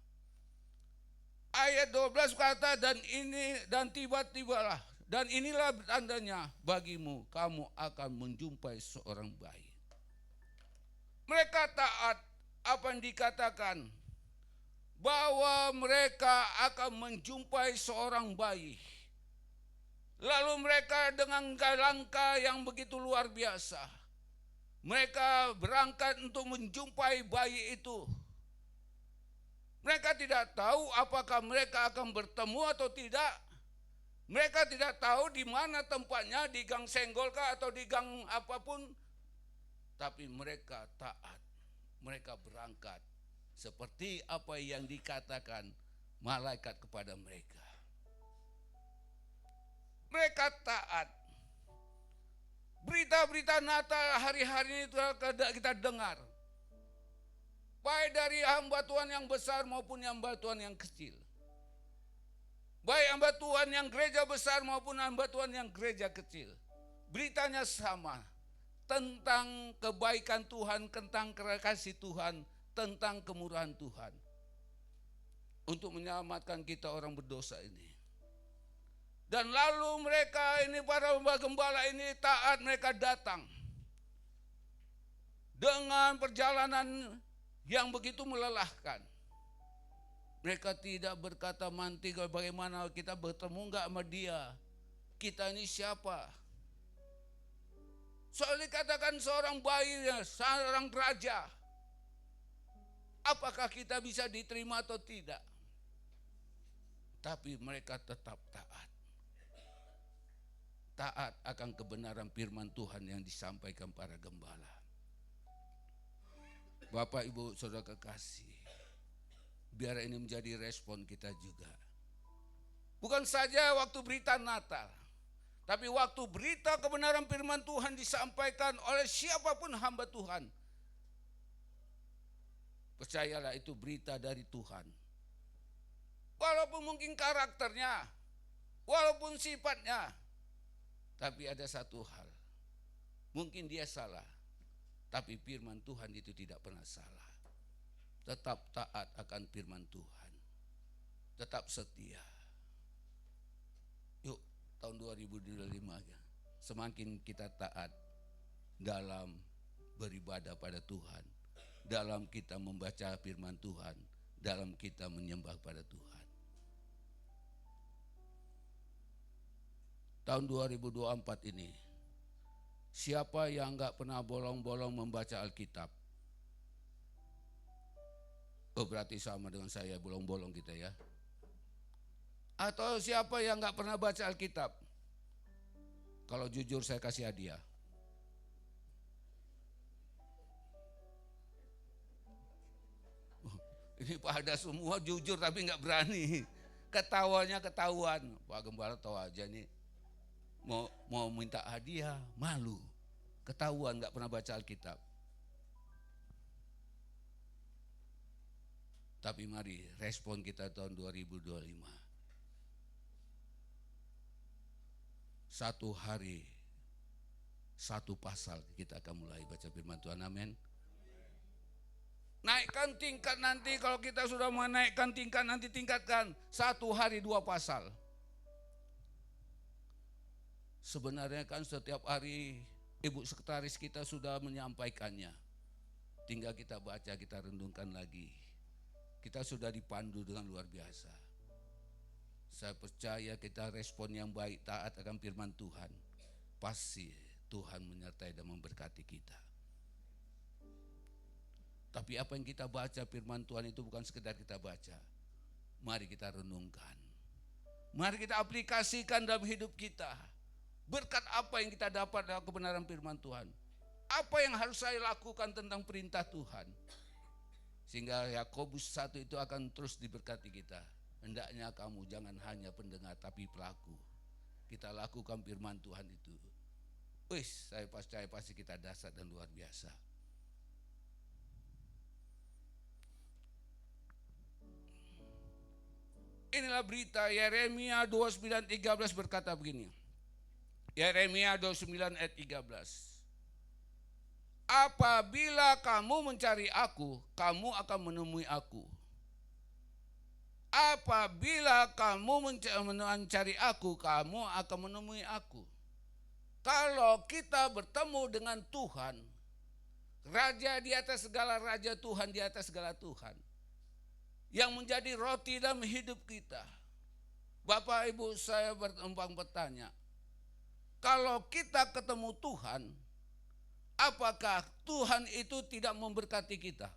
Ayat 12 kata, dan tiba-tibalah, dan inilah tandanya bagimu, kamu akan menjumpai seorang bayi. Mereka taat apa yang dikatakan, bahwa mereka akan menjumpai seorang bayi. Lalu mereka dengan langkah yang begitu luar biasa, mereka berangkat untuk menjumpai bayi itu. Mereka tidak tahu apakah mereka akan bertemu atau tidak. Mereka tidak tahu di mana tempatnya, di gang Senggolkah atau di gang apapun. Tapi mereka taat, mereka berangkat seperti apa yang dikatakan malaikat kepada mereka. Mereka taat. Berita-berita Natal hari-hari ini kita dengar. Baik dari hamba Tuhan yang besar maupun hamba Tuhan yang kecil. Baik hamba Tuhan yang gereja besar maupun hamba Tuhan yang gereja kecil. Beritanya sama. Tentang kebaikan Tuhan, tentang kasih Tuhan, tentang kemurahan Tuhan. Untuk menyelamatkan kita orang berdosa ini. Dan lalu mereka ini, para gembala ini taat, mereka datang. Dengan perjalanan yang begitu melelahkan. Mereka tidak berkata mantik bagaimana kita bertemu enggak sama dia. Kita ini siapa? Soalnya dikatakan seorang bayi, seorang raja. Apakah kita bisa diterima atau tidak? Tapi mereka tetap taat. Taat akan kebenaran firman Tuhan yang disampaikan para gembala. Bapak, Ibu, Saudara kekasih, biar ini menjadi respon kita juga. Bukan saja waktu berita Natal, tapi waktu berita kebenaran firman Tuhan disampaikan oleh siapapun hamba Tuhan. Percayalah itu berita dari Tuhan. Walaupun mungkin karakternya, walaupun sifatnya, tapi ada satu hal, mungkin dia salah. Tapi firman Tuhan itu tidak pernah salah. Tetap taat akan firman Tuhan. Tetap setia. Yuk, tahun 2025 ya. Semakin kita taat dalam beribadah pada Tuhan, dalam kita membaca firman Tuhan, dalam kita menyembah pada Tuhan. Tahun 2024 ini, siapa yang enggak pernah bolong-bolong membaca Alkitab? Oh, berarti sama dengan saya, bolong-bolong kita ya. Atau siapa yang enggak pernah baca Alkitab? Kalau jujur saya kasih hadiah. Ini pada semua jujur tapi enggak berani. Ketawanya ketahuan. Pak Gembala tahu aja nih. Mau minta hadiah, malu. Ketahuan nggak pernah baca Alkitab. Tapi mari respon kita tahun 2025. Satu hari, satu pasal kita akan mulai baca firman Tuhan, amin. Naikkan tingkat nanti, kalau kita sudah menaikkan tingkat nanti tingkatkan. Satu hari 2 pasal. Sebenarnya kan setiap hari Ibu Sekretaris kita sudah menyampaikannya. Tinggal kita baca, kita renungkan lagi. Kita sudah dipandu dengan luar biasa. Saya percaya kita respon yang baik, taat akan firman Tuhan. Pasti Tuhan menyertai dan memberkati kita. Tapi apa yang kita baca firman Tuhan itu bukan sekedar kita baca. Mari kita renungkan. Mari kita aplikasikan dalam hidup kita. Berkat apa yang kita dapat dalam kebenaran firman Tuhan. Apa yang harus saya lakukan tentang perintah Tuhan. Sehingga Yakobus 1 itu akan terus diberkati kita. Hendaknya kamu jangan hanya pendengar tapi pelaku. Kita lakukan firman Tuhan itu. Saya percaya pasti kita dahsyat dan luar biasa. Inilah berita Yeremia 29:13 berkata begini. Yeremia 29 ayat 13. Apabila kamu mencari aku, kamu akan menemui aku. Apabila kamu mencari aku, kamu akan menemui aku. Kalau kita bertemu dengan Tuhan, Raja di atas segala raja, Tuhan di atas segala Tuhan, yang menjadi roti dalam hidup kita. Bapak Ibu, saya bertanya, kalau kita ketemu Tuhan, apakah Tuhan itu tidak memberkati kita?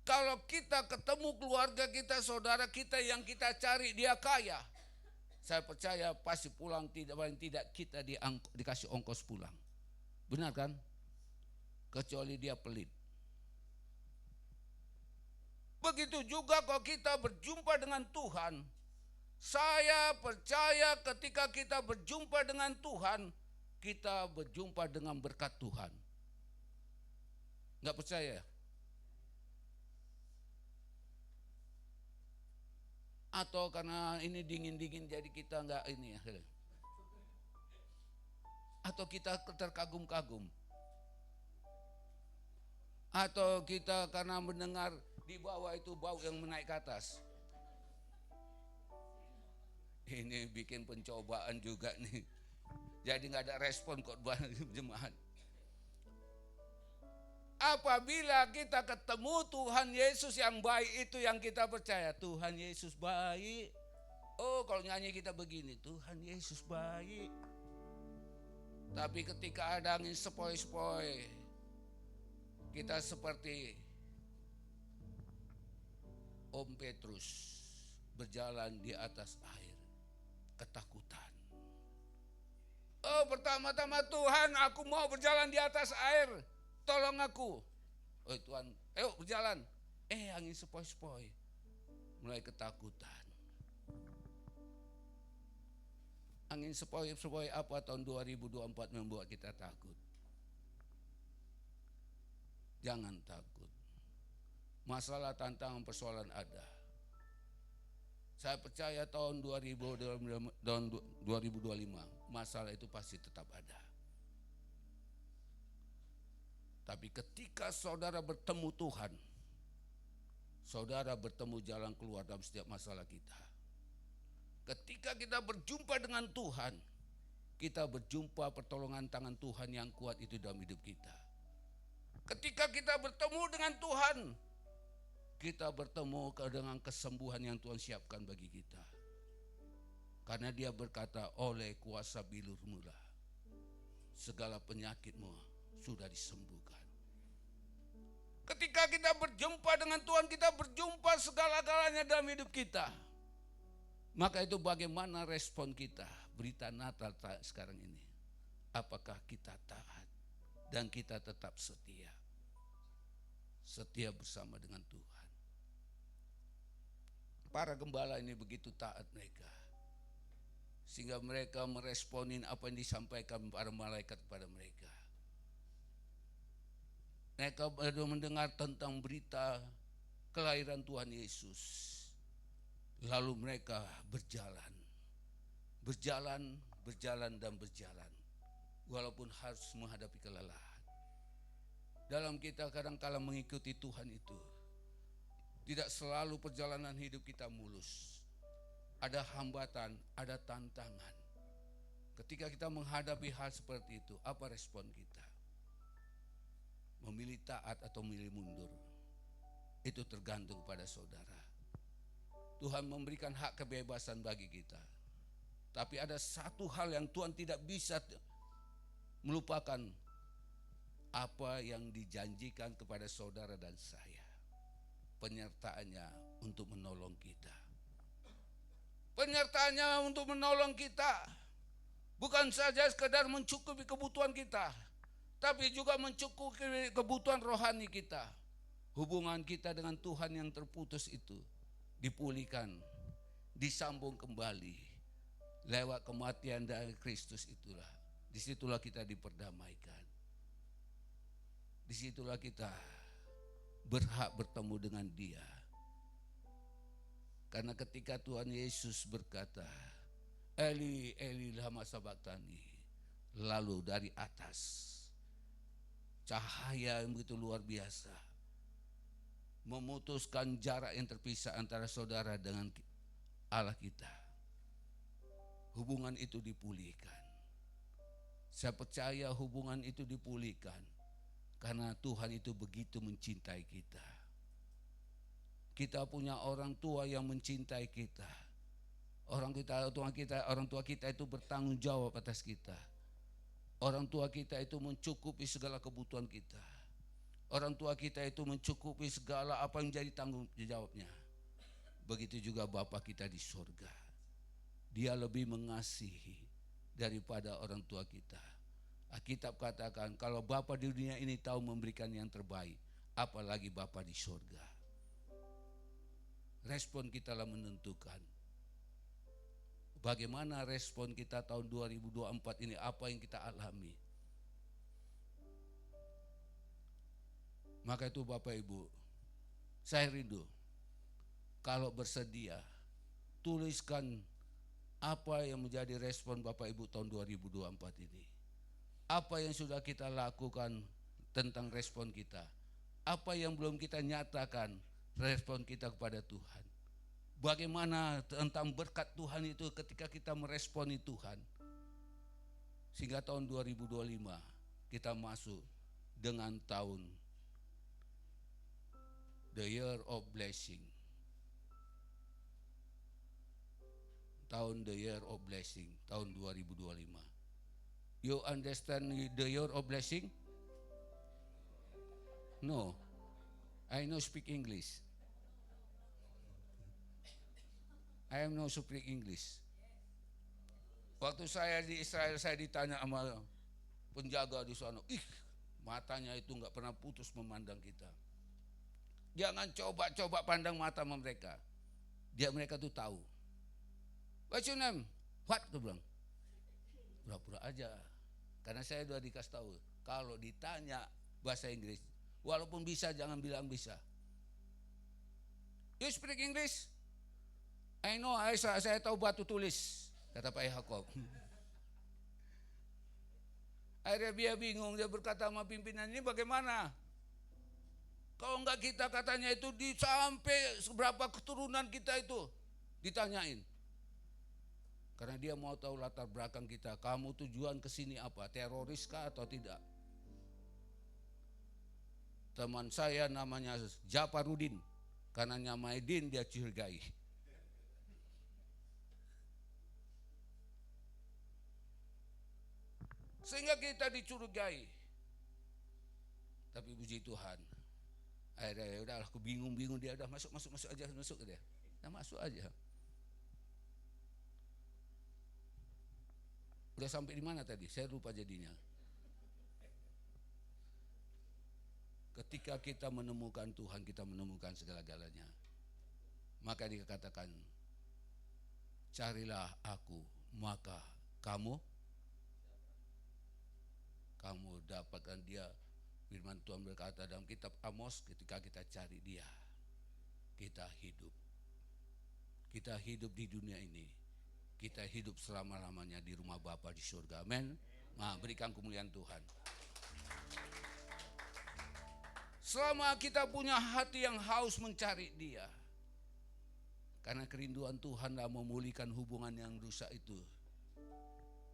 Kalau kita ketemu keluarga kita, saudara kita yang kita cari dia kaya, saya percaya pasti pulang paling tidak kita dikasih ongkos pulang. Benar kan? Kecuali dia pelit. Begitu juga kalau kita berjumpa dengan Tuhan. Saya percaya ketika kita berjumpa dengan Tuhan, kita berjumpa dengan berkat Tuhan. Enggak percaya? Atau karena ini dingin-dingin jadi kita enggak ini ya. Atau kita terkagum-kagum. Atau kita karena mendengar di bawah itu bau yang menaik ke atas. Ini bikin pencobaan juga nih. Jadi enggak ada respon khotbah jemaat. Apabila kita ketemu Tuhan Yesus yang baik, itu yang kita percaya. Tuhan Yesus baik. Oh, kalau nyanyi kita begini, Tuhan Yesus baik. Tapi ketika ada angin sepoi-sepoi, kita seperti Om Petrus berjalan di atas air, ketakutan. Oh, pertama-tama Tuhan, aku mau berjalan di atas air. Tolong aku. Oh Tuhan, ayo berjalan. Angin sepoi-sepoi. Mulai ketakutan. Angin sepoi-sepoi apa tahun 2024 membuat kita takut? Jangan takut. Masalah, tantangan, persoalan ada. Saya percaya tahun 2025 masalah itu pasti tetap ada. Tapi ketika saudara bertemu Tuhan, saudara bertemu jalan keluar dalam setiap masalah kita. Ketika kita berjumpa dengan Tuhan, kita berjumpa pertolongan tangan Tuhan yang kuat itu dalam hidup kita. Ketika kita bertemu dengan Tuhan, kita bertemu dengan kesembuhan yang Tuhan siapkan bagi kita. Karena dia berkata, oleh kuasa bilurmu lah segala penyakitmu sudah disembuhkan. Ketika kita berjumpa dengan Tuhan, kita berjumpa segala-galanya dalam hidup kita. Maka itu bagaimana respon kita berita Natal sekarang ini. Apakah kita taat dan kita tetap setia. Setia bersama dengan Tuhan. para gembala ini begitu taat mereka, sehingga mereka meresponin apa yang disampaikan para malaikat kepada mereka. Mereka baru mendengar tentang berita kelahiran Tuhan Yesus. Lalu mereka berjalan, dan berjalan. Walaupun harus menghadapi kelelahan. Dalam kita kadang-kala mengikuti Tuhan itu, tidak selalu perjalanan hidup kita mulus. Ada hambatan, ada tantangan. Ketika kita menghadapi hal seperti itu, apa respon kita? Memilih taat atau memilih mundur? Itu tergantung pada saudara. Tuhan memberikan hak kebebasan bagi kita. Tapi ada satu hal yang Tuhan tidak bisa melupakan, apa yang dijanjikan kepada saudara dan saya. Penyertaannya untuk menolong kita. Penyertaannya untuk menolong kita. Bukan saja sekedar mencukupi kebutuhan kita, tapi juga mencukupi kebutuhan rohani kita. Hubungan kita dengan Tuhan yang terputus itu dipulihkan, disambung kembali lewat kematian dari Kristus itulah. Disitulah kita diperdamaikan. Disitulah kita berhak bertemu dengan Dia. Karena ketika Tuhan Yesus berkata, Eli, Eli lama sabachthani, lalu dari atas cahaya yang begitu luar biasa memutuskan jarak yang terpisah antara saudara dengan Allah kita. Hubungan itu dipulihkan. Saya percaya hubungan itu dipulihkan karena Tuhan itu begitu mencintai kita. Kita punya orang tua yang mencintai kita. Orang tua kita itu bertanggung jawab atas kita. Orang tua kita itu mencukupi segala kebutuhan kita. Orang tua kita itu mencukupi segala apa yang jadi tanggung jawabnya. Begitu juga Bapa kita di surga. Dia lebih mengasihi daripada orang tua kita. Alkitab katakan kalau Bapa di dunia ini tahu memberikan yang terbaik, apalagi Bapa di surga. Respon kita lah menentukan. Bagaimana respon kita tahun 2024 ini, apa yang kita alami. Maka itu Bapak Ibu, saya rindu kalau bersedia tuliskan apa yang menjadi respon Bapak Ibu tahun 2024 ini. Apa yang sudah kita lakukan tentang respon kita. Apa yang belum kita nyatakan respon kita kepada Tuhan. Bagaimana tentang berkat Tuhan itu ketika kita meresponi Tuhan. Sehingga tahun 2025 kita masuk dengan tahun the year of blessing. Tahun the year of blessing, tahun 2025. You understand the year of blessing? No. I no speak English. I am no speak English. Waktu saya di Israel, saya ditanya sama penjaga di sana, matanya itu enggak pernah putus memandang kita. Jangan coba-coba pandang mata mereka. Mereka tuh tahu. What's your name? What? Tuh bilang. Pura-pura aja. Karena saya sudah dikasih tahu. Kalau ditanya bahasa Inggris, walaupun bisa jangan bilang bisa. You speak English? I know, saya tahu batu tulis. Kata Pak Yakob. Akhirnya dia bingung. Dia berkata sama pimpinan, ini bagaimana? Kalau enggak kita katanya itu sampai seberapa keturunan kita itu ditanyain. Karena dia mau tahu latar belakang kita. Kamu tujuan ke sini apa? Teroris kah atau tidak? Teman saya namanya Japarudin. Karena nama Edin dia curigai. Sehingga kita dicurigai. Tapi puji Tuhan. Akhirnya udah aku bingung dia udah masuk aja masuk dia. Nah, masuk aja. Udah sampai di mana tadi? Saya lupa jadinya. Ketika kita menemukan Tuhan, kita menemukan segala-galanya. Maka dikatakan, carilah aku, maka kamu dapatkan dia. Firman Tuhan berkata dalam kitab Amos, ketika kita cari dia, kita hidup. Kita hidup di dunia ini. Kita hidup selama-lamanya di rumah Bapa di surga. Amin. Nah, berikan kemuliaan Tuhan. Selama kita punya hati yang haus mencari dia, karena kerinduan Tuhanlah memulihkan hubungan yang rusak itu.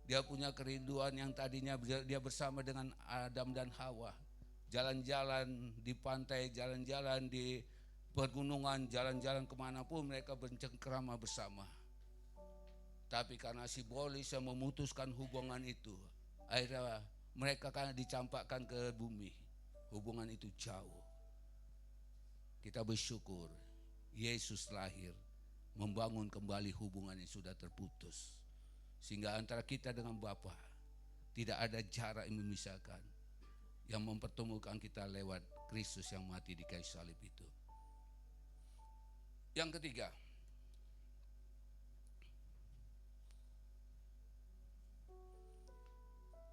Dia punya kerinduan yang tadinya dia bersama dengan Adam dan Hawa. Jalan-jalan di pantai, jalan-jalan di pegunungan, jalan-jalan kemanapun mereka bercengkrama bersama. Tapi karena si Iblis yang memutuskan hubungan itu, akhirnya mereka kan dicampakkan ke bumi. Hubungan itu jauh. Kita bersyukur Yesus lahir, membangun kembali hubungan yang sudah terputus. Sehingga antara kita dengan Bapa tidak ada jarak yang memisahkan, yang mempertemukan kita lewat Kristus yang mati di kayu salib itu. Yang ketiga,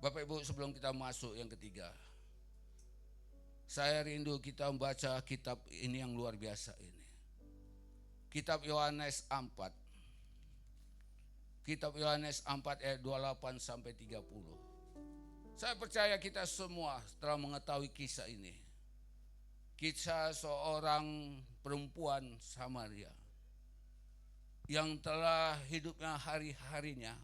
Bapak Ibu, sebelum kita masuk yang ketiga, saya rindu kita membaca kitab ini yang luar biasa ini. Kitab Yohanes 4. Kitab Yohanes 4 ayat 28 sampai 30. Saya percaya kita semua telah mengetahui kisah ini. Kisah seorang perempuan Samaria yang telah hidupnya hari-harinya.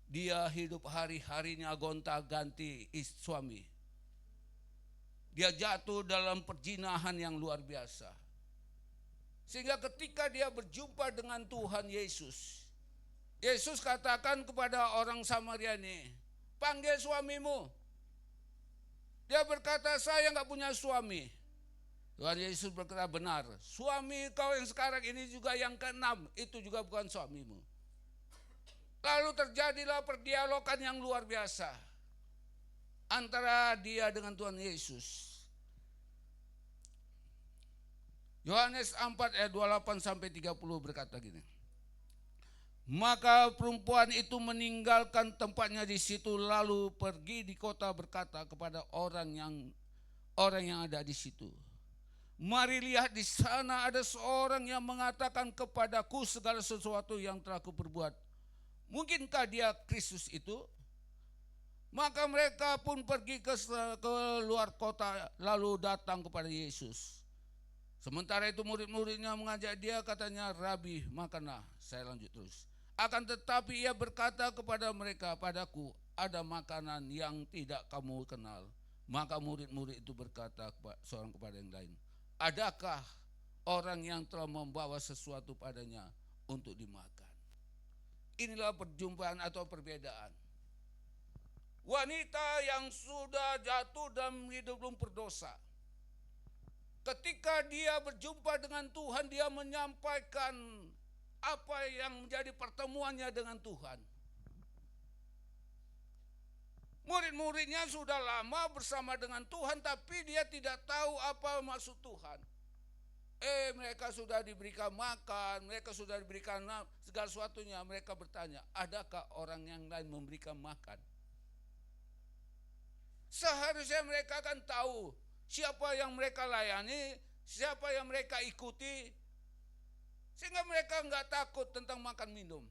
Dia hidup hari-harinya gonta-ganti suami. Dia jatuh dalam perzinahan yang luar biasa. Sehingga ketika dia berjumpa dengan Tuhan Yesus, Yesus katakan kepada orang Samaria ini, panggil suamimu. Dia berkata, saya enggak punya suami. Tuhan Yesus berkata, benar, suami kau yang sekarang ini juga yang keenam, itu juga bukan suamimu. Lalu terjadilah perdialogan yang luar biasa antara dia dengan Tuhan Yesus. Yohanes 4 ayat 28 sampai 30 berkata gini. Maka perempuan itu meninggalkan tempatnya di situ lalu pergi di kota berkata kepada orang yang ada di situ. Mari lihat, di sana ada seorang yang mengatakan kepadaku segala sesuatu yang telah kuperbuat. Mungkinkah dia Kristus itu? Maka mereka pun pergi ke luar kota lalu datang kepada Yesus. Sementara itu murid-muridnya mengajak dia, katanya, Rabi, makanlah. Saya lanjut terus. Akan tetapi ia berkata kepada mereka, padaku ada makanan yang tidak kamu kenal. Maka murid-murid itu berkata seorang kepada yang lain, adakah orang yang telah membawa sesuatu padanya untuk dimakan? Inilah perjumpaan atau perbedaan. Wanita yang sudah jatuh dalam hidup belum berdosa. Ketika dia berjumpa dengan Tuhan, dia menyampaikan apa yang menjadi pertemuannya dengan Tuhan. Murid-muridnya sudah lama bersama dengan Tuhan, tapi dia tidak tahu apa maksud Tuhan. Mereka sudah diberikan makan, mereka sudah diberikan segala sesuatunya. Mereka bertanya, adakah orang yang lain memberikan makan? Seharusnya mereka akan tahu siapa yang mereka layani, siapa yang mereka ikuti, sehingga mereka enggak takut tentang makan minum.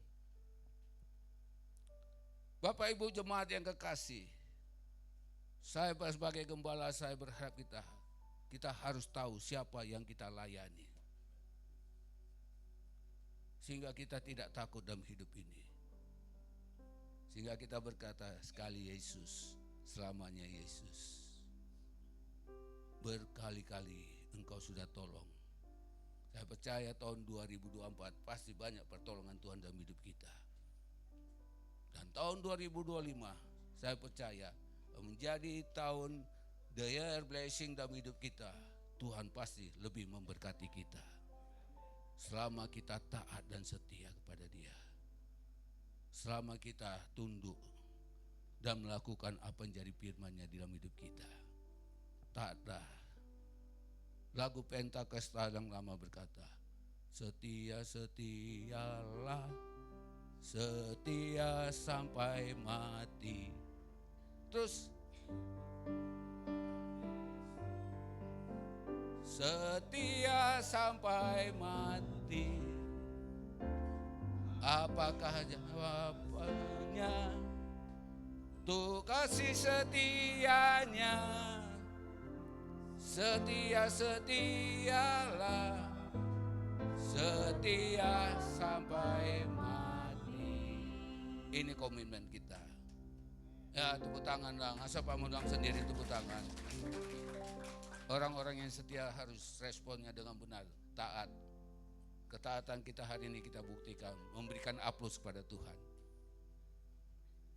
Bapak Ibu jemaat yang kekasih, saya sebagai gembala, saya berharap kita harus tahu siapa yang kita layani, sehingga kita tidak takut dalam hidup ini. Sehingga kita berkata, sekali Yesus, selamanya Yesus. Berkali-kali engkau sudah tolong. Saya percaya tahun 2024 pasti banyak pertolongan Tuhan dalam hidup kita. Dan tahun 2025 saya percaya menjadi tahun the year blessing dalam hidup kita. Tuhan pasti lebih memberkati kita selama kita taat dan setia kepada Dia. Selama kita tunduk dan melakukan apa yang jadi firman-Nya di dalam hidup kita. Taatlah. Lagu Pentakosta yang lama berkata, Setia, setialah, setia sampai mati. Terus setia sampai mati. Apakah jawabannya? Tuh kasih setianya. Setia, setialah, setia sampai mati. Ini komitmen kita. Ya, tepuk tangan dong. Asal Pak Mudang sendiri tepuk tangan. Orang-orang yang setia harus responnya dengan benar, taat. Ketaatan kita hari ini kita buktikan, memberikan aplaus kepada Tuhan.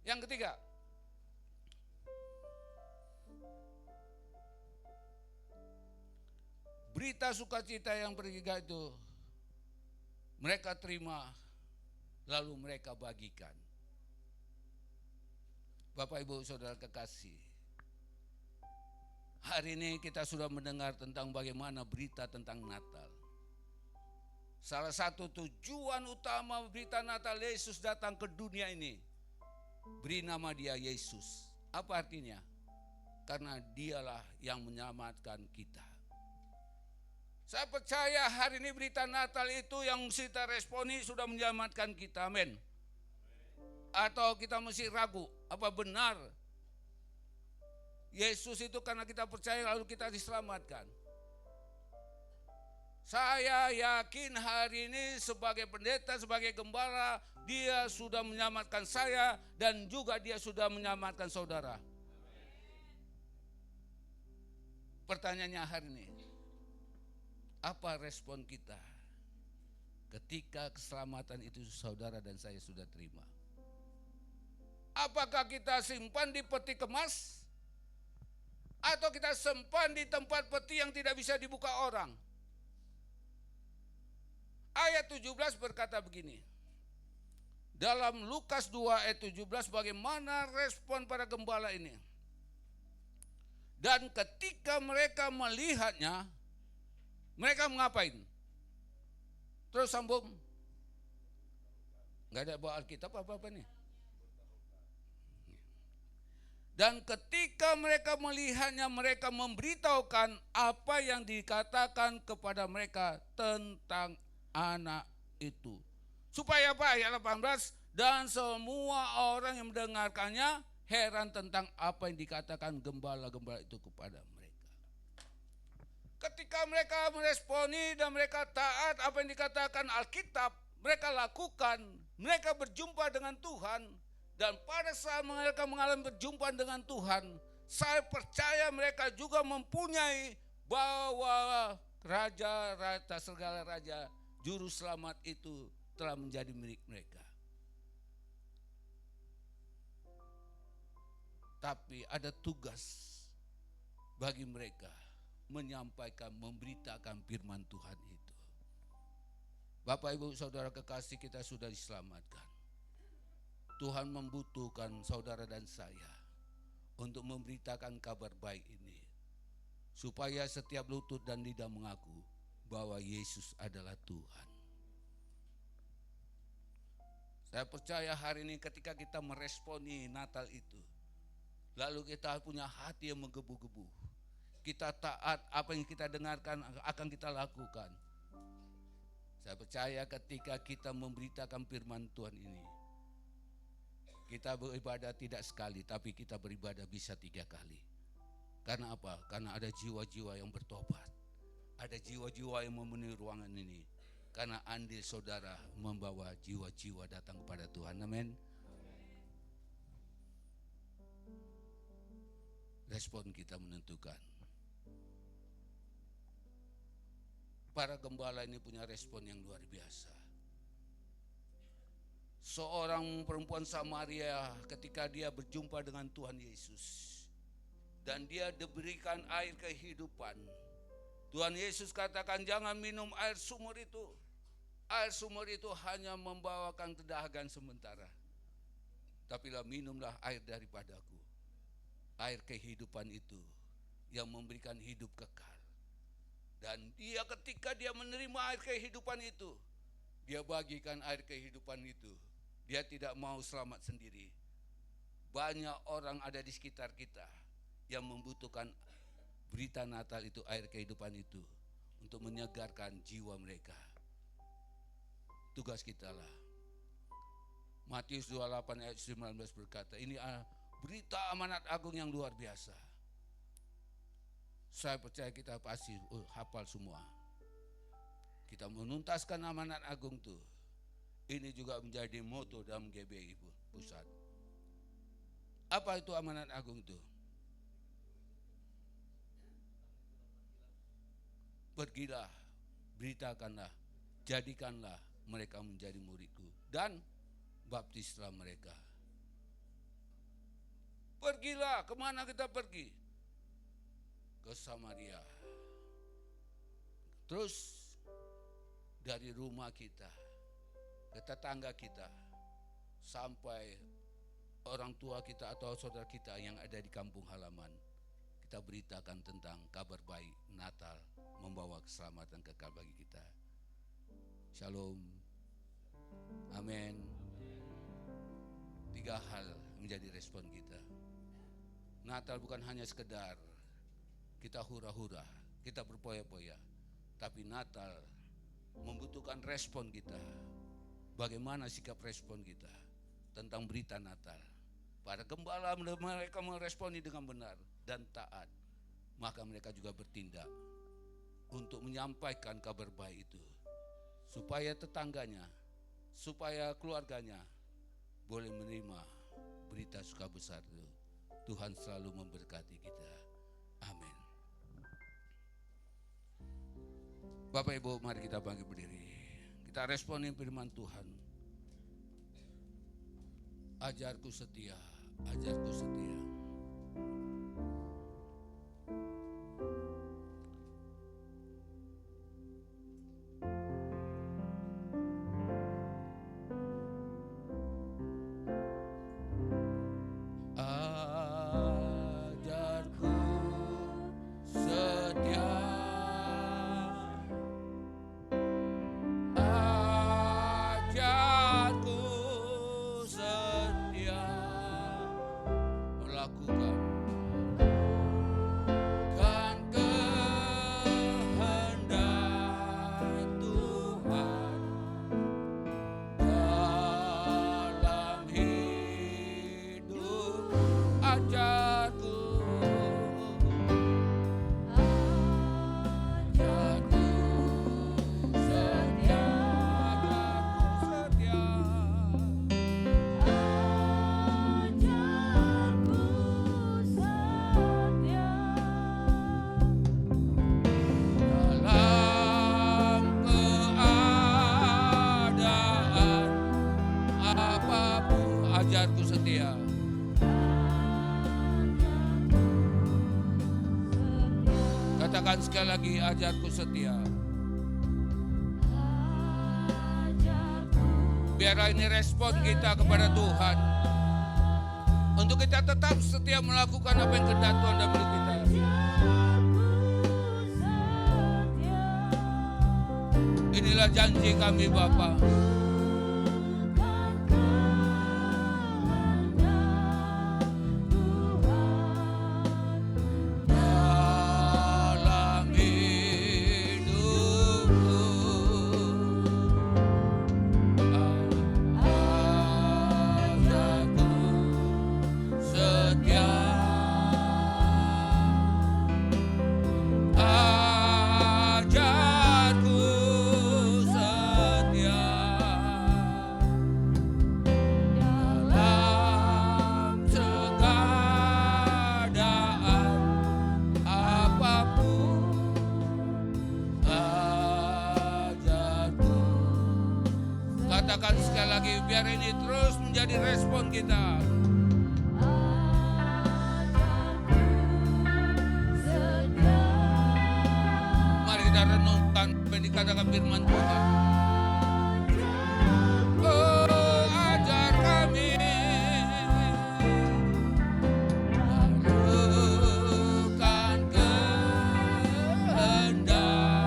Yang ketiga, berita sukacita yang bertiga itu mereka terima, lalu mereka bagikan. Bapak Ibu Saudara kekasih, hari ini kita sudah mendengar tentang bagaimana berita tentang Natal. Salah satu tujuan utama berita Natal, Yesus datang ke dunia ini. Beri nama dia Yesus. Apa artinya? Karena dialah yang menyelamatkan kita. Saya percaya hari ini berita Natal itu yang kita responi sudah menyelamatkan kita. Amin. Atau kita masih ragu, apa benar Yesus itu karena kita percaya lalu kita diselamatkan? Saya yakin hari ini sebagai pendeta, sebagai gembala, dia sudah menyelamatkan saya dan juga dia sudah menyelamatkan saudara. Pertanyaannya hari ini, apa respon kita ketika keselamatan itu saudara dan saya sudah terima? Apakah kita simpan di peti kemas? Atau kita simpan di tempat peti yang tidak bisa dibuka orang? Ayat 17 berkata begini. Dalam Lukas 2 ayat 17 bagaimana respon para gembala ini? Dan ketika mereka melihatnya, mereka mengapain? Terus sambung. Enggak ada bawa Alkitab apa-apa nih. Dan ketika mereka melihatnya, mereka memberitahukan apa yang dikatakan kepada mereka tentang anak itu. Supaya apa? Ayat 18, dan semua orang yang mendengarkannya heran tentang apa yang dikatakan gembala-gembala itu kepada mereka. Ketika mereka meresponi dan mereka taat apa yang dikatakan Alkitab, mereka lakukan, mereka berjumpa dengan Tuhan. Dan pada saat mereka mengalami berjumpa dengan Tuhan, saya percaya mereka juga mempunyai bahwa Raja segala raja, Juru Selamat itu telah menjadi milik mereka. Tapi ada tugas bagi mereka menyampaikan, memberitakan firman Tuhan itu. Bapak Ibu Saudara kekasih, kita sudah diselamatkan. Tuhan membutuhkan saudara dan saya untuk memberitakan kabar baik ini. Supaya setiap lutut dan lidah mengaku bahwa Yesus adalah Tuhan. Saya percaya hari ini ketika kita meresponi Natal itu, lalu kita punya hati yang menggebu-gebu, kita taat apa yang kita dengarkan akan kita lakukan. Saya percaya ketika kita memberitakan firman Tuhan ini, kita beribadah tidak sekali, tapi kita beribadah bisa 3 kali. Karena apa? Karena ada jiwa-jiwa yang bertobat. Ada jiwa-jiwa yang memenuhi ruangan ini. Karena andil saudara membawa jiwa-jiwa datang kepada Tuhan. Amin. Respon kita menentukan. Para gembala ini punya respon yang luar biasa. Seorang perempuan Samaria ketika dia berjumpa dengan Tuhan Yesus. Dan dia diberikan air kehidupan. Tuhan Yesus katakan jangan minum air sumur itu. Air sumur itu hanya membawakan kedahagan sementara. Tapilah minumlah air daripadaku. Air kehidupan itu yang memberikan hidup kekal. Dan dia ketika dia menerima air kehidupan itu, dia bagikan air kehidupan itu. Dia tidak mau selamat sendiri. Banyak orang ada di sekitar kita yang membutuhkan berita Natal itu, air kehidupan itu, untuk menyegarkan jiwa mereka. Tugas kita lah. Matius 28 ayat 19 berkata, ini berita amanat agung yang luar biasa. Saya percaya kita pasti hafal semua. Kita menuntaskan amanat agung itu. Ini juga menjadi moto dalam GBI Pusat. Apa itu amanat agung itu? Pergilah, beritakanlah, jadikanlah mereka menjadi muridku, dan baptislah mereka. Pergilah, kemana kita pergi? Ke Samaria. Terus dari rumah kita, ke tetangga kita, sampai orang tua kita atau saudara kita yang ada di kampung halaman. Kita beritakan tentang kabar baik Natal, membawa keselamatan kekal bagi kita. Shalom. Amin. 3 hal menjadi respon kita. Natal bukan hanya sekedar kita hura-hura, kita berpoya-poya, tapi Natal membutuhkan respon kita. Bagaimana sikap respon kita tentang berita Natal? Para gembala mereka meresponi dengan benar dan taat, maka mereka juga bertindak untuk menyampaikan kabar baik itu, supaya tetangganya, supaya keluarganya boleh menerima berita suka besar itu. Tuhan selalu memberkati kita. Amin. Bapak Ibu, mari kita bangkit berdiri. Kita responin firman Tuhan. Ajarku setia, ajarku setia. Ajarku setia. Katakan sekali lagi, ajarku setia. Biar ini respon kita kepada Tuhan, untuk kita tetap setia melakukan apa yang kehendak Tuhan dalam hidup kita. Inilah janji kami Bapa. Katakan sekali lagi, biar ini terus menjadi respon kita. Mari kita renungkan apa yang dikatakan firman Tuhan. Oh, ajar kami melakukan kehendak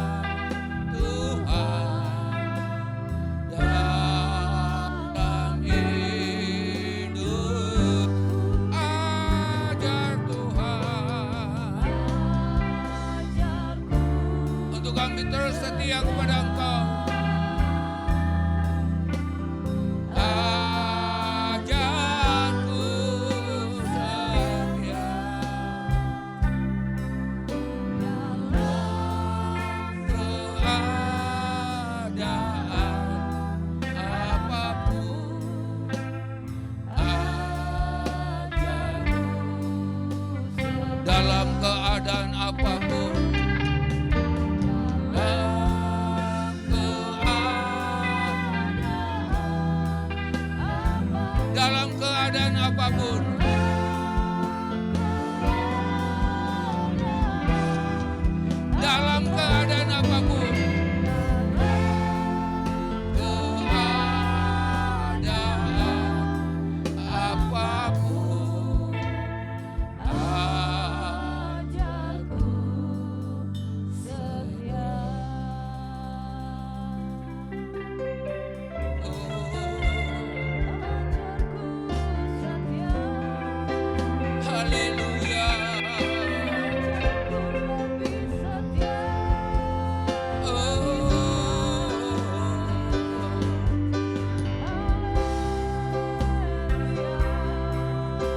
setia kepada Engkau. Ajarku setia dalam keadaan apapun. Dalam keadaan apapun, dalam keadaan apapun, keadaan apapun, ajarku setia. Haleluya.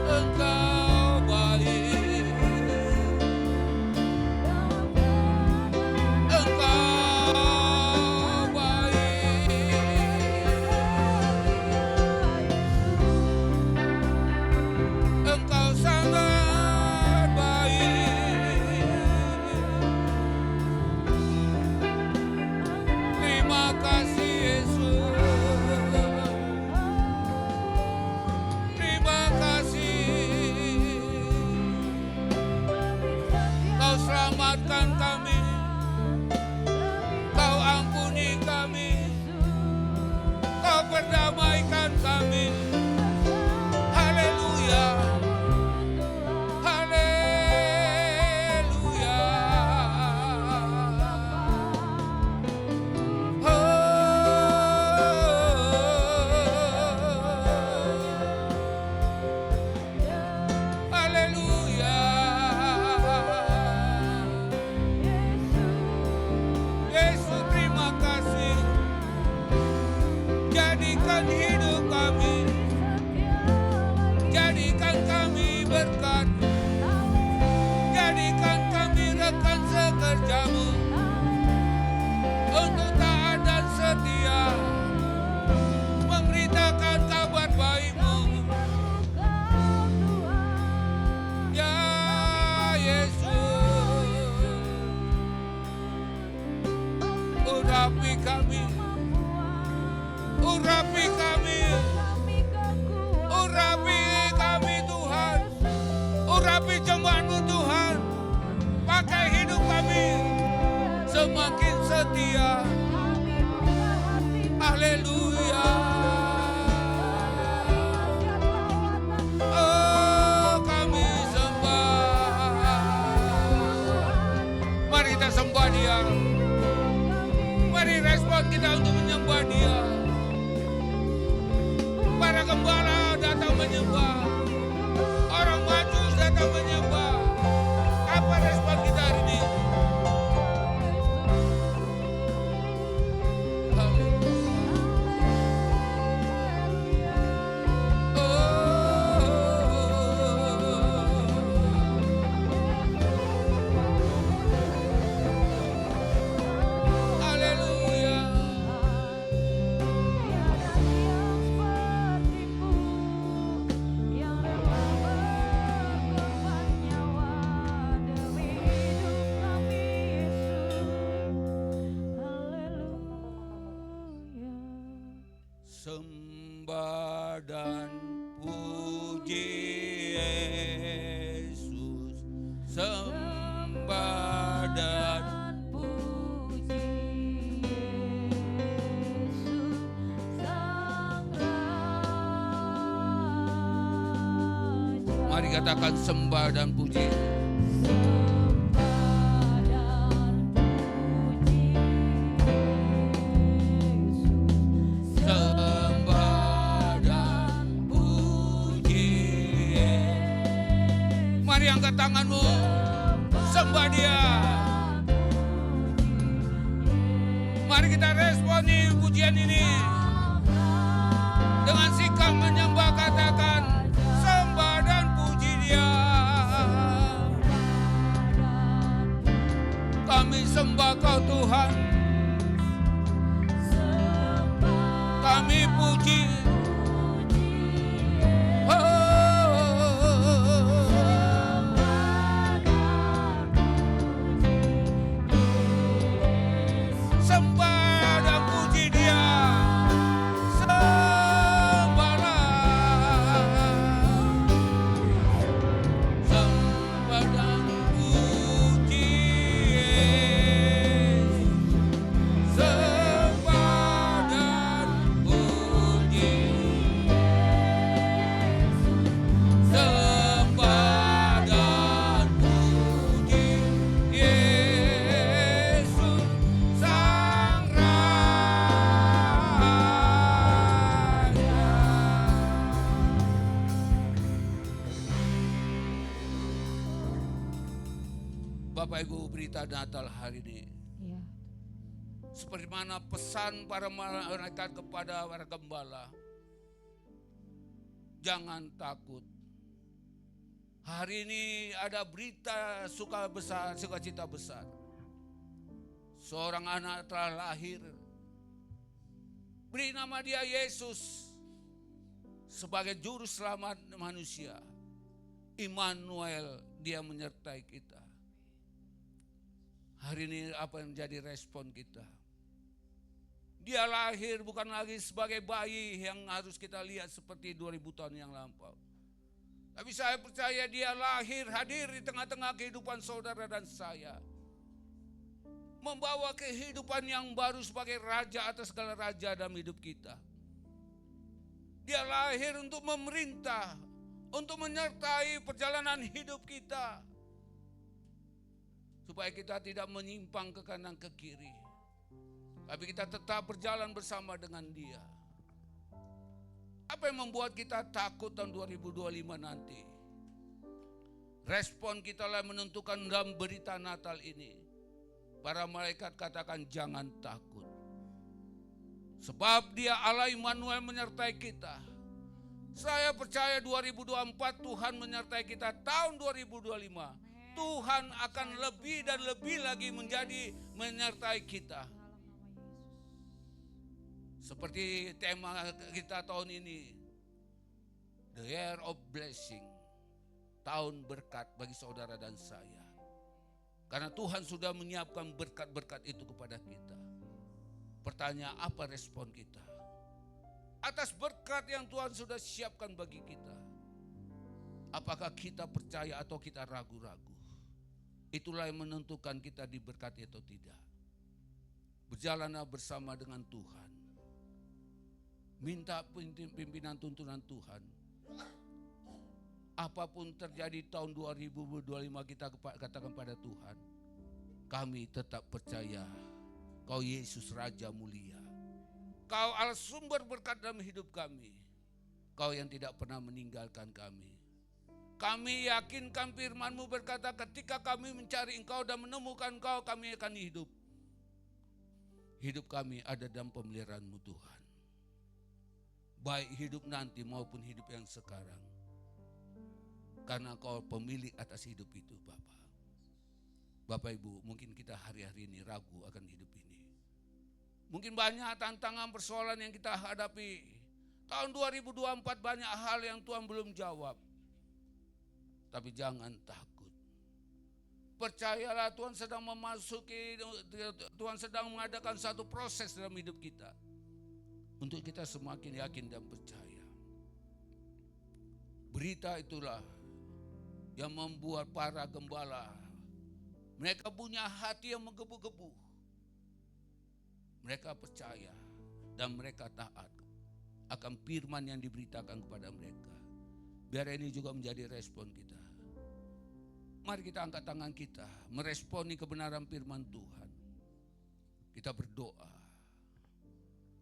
Engkau baik, Engkau baik, Engkau sangat baik. Terima kasih Yesus, terima kasih. Kau selamatkan kami, Kau ampuni kami, Kau perdamaikan kami. Haleluya, haleluya. Haleluya. Yesus, terima kasih. Jadikan hidup kami, jadikan kami berkat, jadikan kami rekan sekerjamu untuk taat dan setia memberitakan kabar baik-Mu. Ya Yesus, urapi kami, urapi kami, urapi kami Tuhan, urapi jemaat-Mu Tuhan, pakai hidup kami semakin setia. Haleluya. Oh, kami sembah. Mari kita sembah Dia. Mari respon kita untuk menyembah Dia. Para gembala datang menyembah, orang majus datang menyembah. Apa respon kita hari ini? Haleluya. Sembah dan puji Yesus, sembah dan puji Yesus Sang Raja. mari katakan sembah dan puji. Mari angkat tanganmu, sembah Dia. Mari kita responi pujian ini dengan sikap menyembah, katakan sembah dan puji Dia. Kami sembah Kau Tuhan, kami puji. Sembah dan puji Dia, sembahlah. Sembah dan puji Yesus. Sembah dan puji Yesus. Sembah dan puji Yesus, Sang Bapak Ibu, berita Natal hari ini Ya. seperti mana pesan para malaikat kepada para gembala. Jangan takut. Hari ini ada berita sukacita besar. Seorang anak telah lahir. Beri nama Dia Yesus sebagai juru selamat manusia. Immanuel, Dia menyertai kita. Hari ini apa yang menjadi respon kita? Dia lahir bukan lagi sebagai bayi yang harus kita lihat seperti 2000 tahun yang lampau. Tapi saya percaya Dia lahir, hadir di tengah-tengah kehidupan saudara dan saya. Membawa kehidupan yang baru sebagai raja atas segala raja dalam hidup kita. Dia lahir untuk memerintah, untuk menyertai perjalanan hidup kita. Supaya kita tidak menyimpang ke kanan ke kiri. Tapi kita tetap berjalan bersama dengan Dia. Apa yang membuat kita takut tahun 2025 nanti? Respon kita lah menentukan dalam berita Natal ini. Para malaikat katakan jangan takut. Sebab Dia Allah Immanuel menyertai kita. Saya percaya 2024 Tuhan menyertai kita. Tahun 2025 Tuhan akan lebih dan lebih lagi menyertai kita. Seperti tema kita tahun ini, The Year of Blessing, tahun berkat bagi saudara dan saya. Karena Tuhan sudah menyiapkan berkat-berkat itu kepada kita. Pertanyaan, apa respon kita atas berkat yang Tuhan sudah siapkan bagi kita? Apakah kita percaya atau kita ragu-ragu? Itulah yang menentukan kita diberkati atau tidak. Berjalanlah bersama dengan Tuhan. Minta pimpinan tuntunan Tuhan. Apapun terjadi tahun 2025 kita katakan pada Tuhan. Kami tetap percaya Kau Yesus Raja mulia. Kau Allah sumber berkat dalam hidup kami. Kau yang tidak pernah meninggalkan kami. Kami yakinkan firman-Mu berkata ketika kami mencari Engkau dan menemukan Engkau, kami akan hidup. Hidup kami ada dalam pemeliharaan-Mu Tuhan. Baik hidup nanti maupun hidup yang sekarang. Karena Kau pemilik atas hidup itu Bapak. Bapak Ibu, mungkin kita hari-hari ini ragu akan hidup ini. Mungkin banyak tantangan persoalan yang kita hadapi. Tahun 2024 banyak hal yang Tuhan belum jawab. Tapi jangan takut. Percayalah Tuhan sedang mengadakan satu proses dalam hidup kita. Untuk kita semakin yakin dan percaya. Berita itulah yang membuat para gembala. Mereka punya hati yang menggebu-gebu. Mereka percaya dan mereka taat akan firman yang diberitakan kepada mereka. Biar ini juga menjadi respon kita. Mari kita angkat tangan kita, meresponi kebenaran firman Tuhan. Kita berdoa.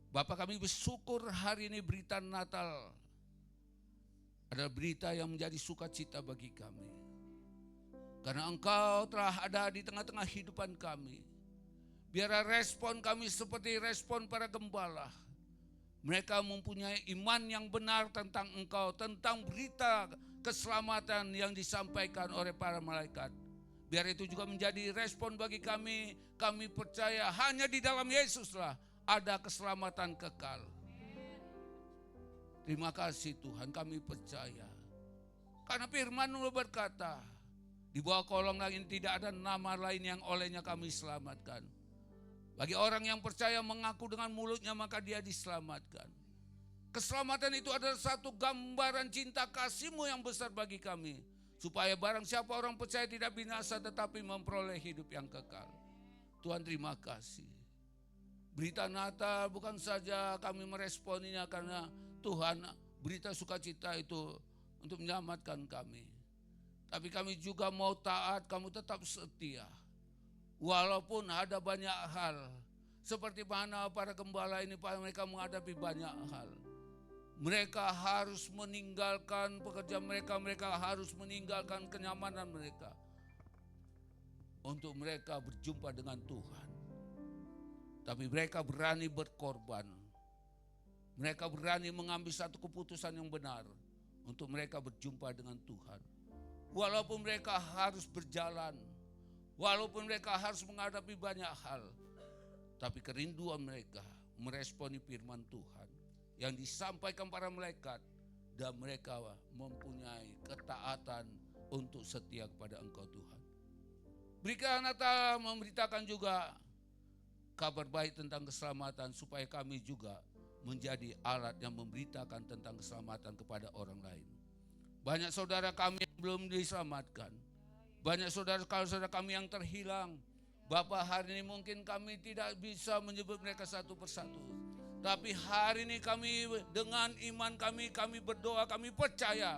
Bapak, kami bersyukur hari ini berita Natal adalah berita yang menjadi sukacita bagi kami. Karena Engkau telah ada di tengah-tengah kehidupan kami. Biar respon kami seperti respon para gembala. Mereka mempunyai iman yang benar tentang Engkau, tentang berita keselamatan yang disampaikan oleh para malaikat. Biar itu juga menjadi respon bagi kami. Kami percaya hanya di dalam Yesuslah ada keselamatan kekal. Terima kasih Tuhan, kami percaya. Karena firman-Mu berkata, di bawah kolong langit tidak ada nama lain yang olehnya kami selamatkan. Bagi orang yang percaya mengaku dengan mulutnya maka dia diselamatkan. Keselamatan itu adalah satu gambaran cinta kasih-Mu yang besar bagi kami. Supaya barang siapa orang percaya tidak binasa tetapi memperoleh hidup yang kekal. Tuhan terima kasih. Berita Natal bukan saja kami meresponinya karena Tuhan berita sukacita itu untuk menyelamatkan kami. Tapi kami juga mau taat, kamu tetap setia. Walaupun ada banyak hal, seperti mana para gembala ini, mereka menghadapi banyak hal. Mereka harus meninggalkan pekerjaan mereka, mereka harus meninggalkan kenyamanan mereka. Untuk mereka berjumpa dengan Tuhan. Tapi mereka berani berkorban. Mereka berani mengambil satu keputusan yang benar. Untuk mereka berjumpa dengan Tuhan. Walaupun mereka harus berjalan. Walaupun mereka harus menghadapi banyak hal, tapi kerinduan mereka meresponi firman Tuhan yang disampaikan para malaikat, dan mereka mempunyai ketaatan untuk setia kepada Engkau Tuhan. Berita Natal memberitakan juga kabar baik tentang keselamatan supaya kami juga menjadi alat yang memberitakan tentang keselamatan kepada orang lain. Banyak saudara kami yang belum diselamatkan. Banyak saudara-saudara kami yang terhilang. Bapak, hari ini mungkin kami tidak bisa menyebut mereka satu persatu. Tapi hari ini kami dengan iman kami berdoa, kami percaya.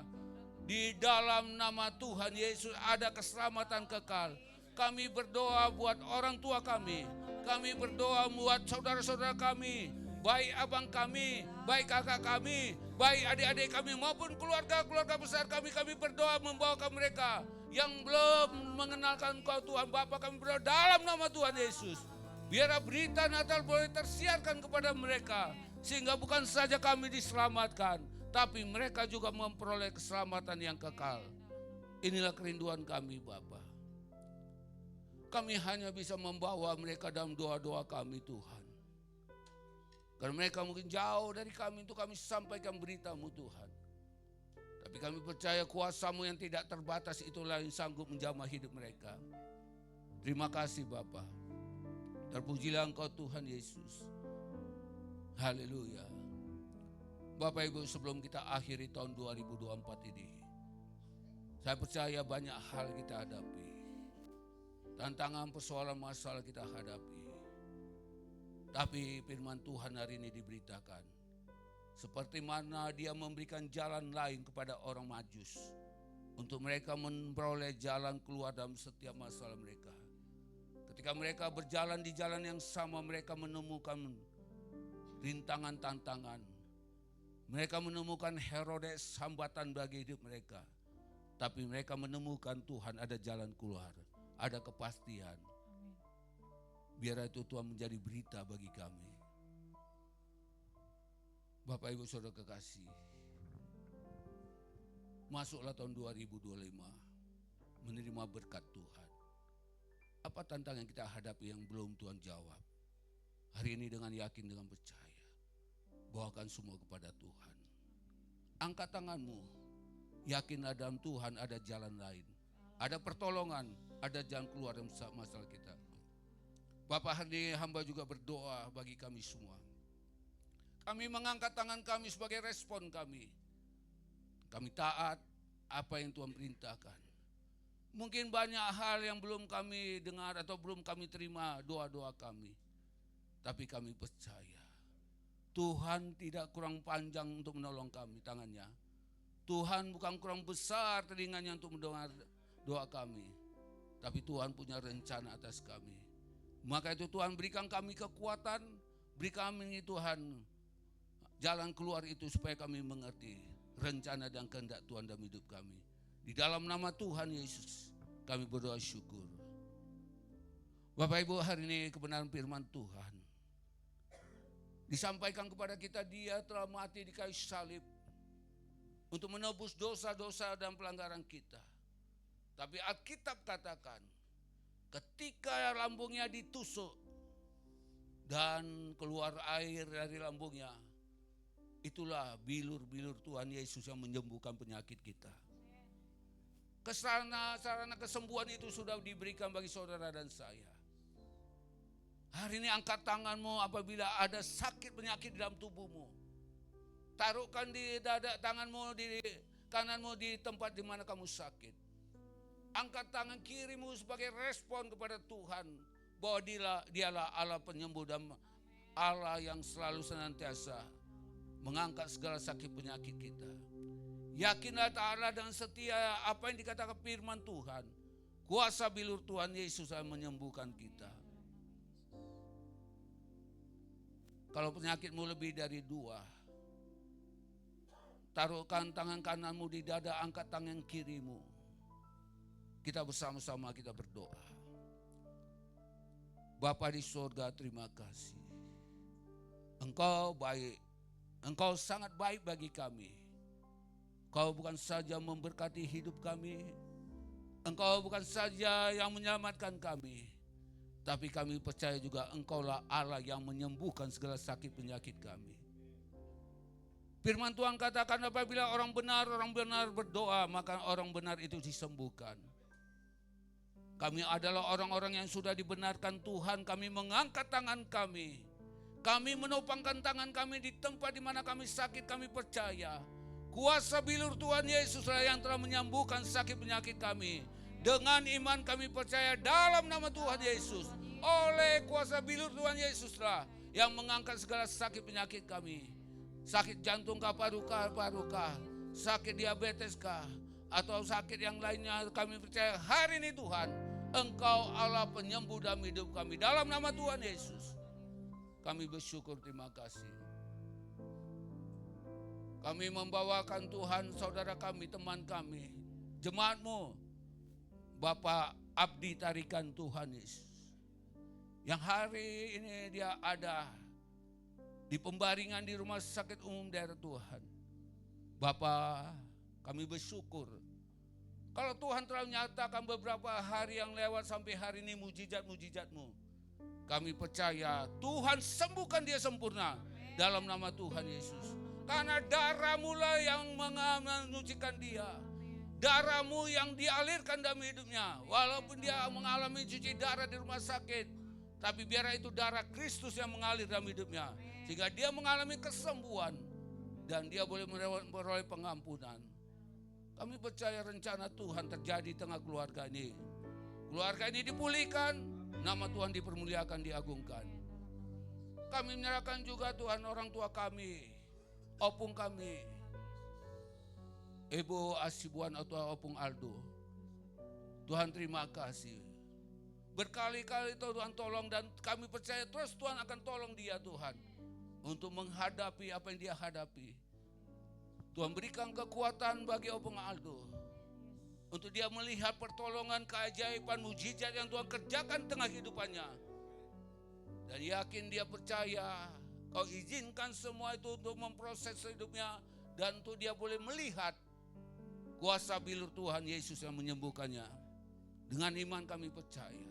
Di dalam nama Tuhan Yesus ada keselamatan kekal. Kami berdoa buat orang tua kami. Kami berdoa buat saudara-saudara kami. Baik abang kami, baik kakak kami, baik adik-adik kami maupun keluarga-keluarga besar kami berdoa membawakan mereka yang belum mengenalkan Engkau Tuhan. Bapa, kami berdoa dalam nama Tuhan Yesus. Biar berita Natal boleh tersiarkan kepada mereka. Sehingga bukan saja kami diselamatkan, tapi mereka juga memperoleh keselamatan yang kekal. Inilah kerinduan kami Bapa. Kami hanya bisa membawa mereka dalam doa-doa kami Tuhan. Karena mereka mungkin jauh dari kami untuk kami sampaikan berita-Mu Tuhan. Tapi kami percaya kuasa-Mu yang tidak terbatas itulah yang sanggup menjamah hidup mereka. Terima kasih Bapa. Terpujilah Engkau Tuhan Yesus. Haleluya. Bapak Ibu, sebelum kita akhiri tahun 2024 ini, saya percaya banyak hal kita hadapi. Tantangan, persoalan, masalah kita hadapi. Tapi firman Tuhan hari ini diberitakan. Seperti mana Dia memberikan jalan lain kepada orang Majus. Untuk mereka memperoleh jalan keluar dalam setiap masalah mereka. Ketika mereka berjalan di jalan yang sama, mereka menemukan rintangan tantangan. Mereka menemukan Herodes hambatan bagi hidup mereka. Tapi mereka menemukan Tuhan ada jalan keluar. Ada kepastian. Biar itu Tuhan menjadi berita bagi kami. Bapak Ibu Saudara kekasih, masuklah tahun 2025 menerima berkat Tuhan. Apa tantangan yang kita hadapi yang belum Tuhan jawab? Hari ini dengan yakin, dengan percaya, bawakan semua kepada Tuhan. Angkat tanganmu, yakinlah dalam Tuhan ada jalan lain. Ada pertolongan, ada jalan keluar dalam masalah kita. Bapak, hari ini hamba juga berdoa bagi kami semua. Kami mengangkat tangan kami sebagai respon kami. Kami taat apa yang Tuhan perintahkan. Mungkin banyak hal yang belum kami dengar atau belum kami terima doa-doa kami. Tapi kami percaya Tuhan tidak kurang panjang untuk menolong kami tangannya. Tuhan bukan kurang besar telinganya untuk mendengar doa kami. Tapi Tuhan punya rencana atas kami. Maka itu Tuhan berikan kami kekuatan, berikan kami Tuhan jalan keluar itu supaya kami mengerti rencana dan kehendak Tuhan dalam hidup kami. Di dalam nama Tuhan Yesus kami berdoa syukur. Bapak Ibu, hari ini kebenaran firman Tuhan disampaikan kepada kita, Dia telah mati di kayu salib untuk menebus dosa-dosa dan pelanggaran kita. Tapi Alkitab katakan, ketika lambungnya ditusuk dan keluar air dari lambungnya, itulah bilur-bilur Tuhan Yesus yang menyembuhkan penyakit kita. Sarana kesembuhan itu sudah diberikan bagi saudara dan saya. Hari ini angkat tanganmu apabila ada sakit penyakit di dalam tubuhmu. Taruhkan di dada tanganmu, di kananmu di tempat di mana kamu sakit. Angkat tangan kirimu sebagai respon kepada Tuhan bahwa dialah Allah penyembuh dan Allah yang selalu senantiasa mengangkat segala sakit penyakit kita. Yakinlah ta'ala dan setia apa yang dikatakan firman Tuhan. Kuasa bilur Tuhan Yesus yang menyembuhkan kita. Kalau penyakitmu lebih dari 2, taruhkan tangan kananmu di dada, angkat tangan kirimu. Kita bersama-sama kita berdoa. Bapa di surga, terima kasih. Engkau baik, Engkau sangat baik bagi kami. Engkau bukan saja memberkati hidup kami, Engkau bukan saja yang menyelamatkan kami, tapi kami percaya juga Engkaulah Allah yang menyembuhkan segala sakit penyakit kami. Firman Tuhan katakan apabila orang benar berdoa, maka orang benar itu disembuhkan. Kami adalah orang-orang yang sudah dibenarkan Tuhan, kami mengangkat tangan kami. Kami menopangkan tangan kami di tempat di mana kami sakit, kami percaya. Kuasa bilur Tuhan Yesuslah yang telah menyembuhkan sakit penyakit kami. Dengan iman kami percaya dalam nama Tuhan Yesus. Oleh kuasa bilur Tuhan Yesuslah yang mengangkat segala sakit penyakit kami. Sakit jantung kah, paru kah, sakit diabetes kah, atau sakit yang lainnya, kami percaya hari ini Tuhan, Engkau Allah penyembuh dalam hidup kami. Dalam nama Tuhan Yesus kami bersyukur, terima kasih. Kami membawakan Tuhan saudara kami, teman kami, jemaatmu, Bapak Abdi Tarikan Tuhan Yesus, yang hari ini dia ada di pembaringan di rumah sakit umum daerah Tuhan. Bapak, kami bersyukur kalau Tuhan telah menyatakan beberapa hari yang lewat sampai hari ini mujizat-mujizatmu. Kami percaya Tuhan sembuhkan dia sempurna dalam nama Tuhan Yesus. Karena darah-Mu lah yang menyucikan dia. Darah-Mu yang dialirkan dalam hidupnya. Walaupun dia mengalami cuci darah di rumah sakit, tapi biar itu darah Kristus yang mengalir dalam hidupnya. Sehingga dia mengalami kesembuhan dan dia boleh memperoleh pengampunan. Kami percaya rencana Tuhan terjadi di tengah keluarga ini. Keluarga ini dipulihkan, nama Tuhan dipermuliakan, diagungkan. Kami menyerahkan juga Tuhan orang tua kami, opung kami, Ibu Asibuan atau Opung Aldo. Tuhan terima kasih. Berkali-kali Tuhan tolong dan kami percaya terus Tuhan akan tolong dia Tuhan. Untuk menghadapi apa yang dia hadapi. Tuhan berikan kekuatan bagi Opung Aldo. Untuk dia melihat pertolongan, keajaiban, mujizat yang Tuhan kerjakan tengah kehidupannya. Dan yakin dia percaya Kau izinkan semua itu untuk memproses hidupnya. Dan untuk dia boleh melihat kuasa bilur Tuhan Yesus yang menyembuhkannya. Dengan iman kami percaya.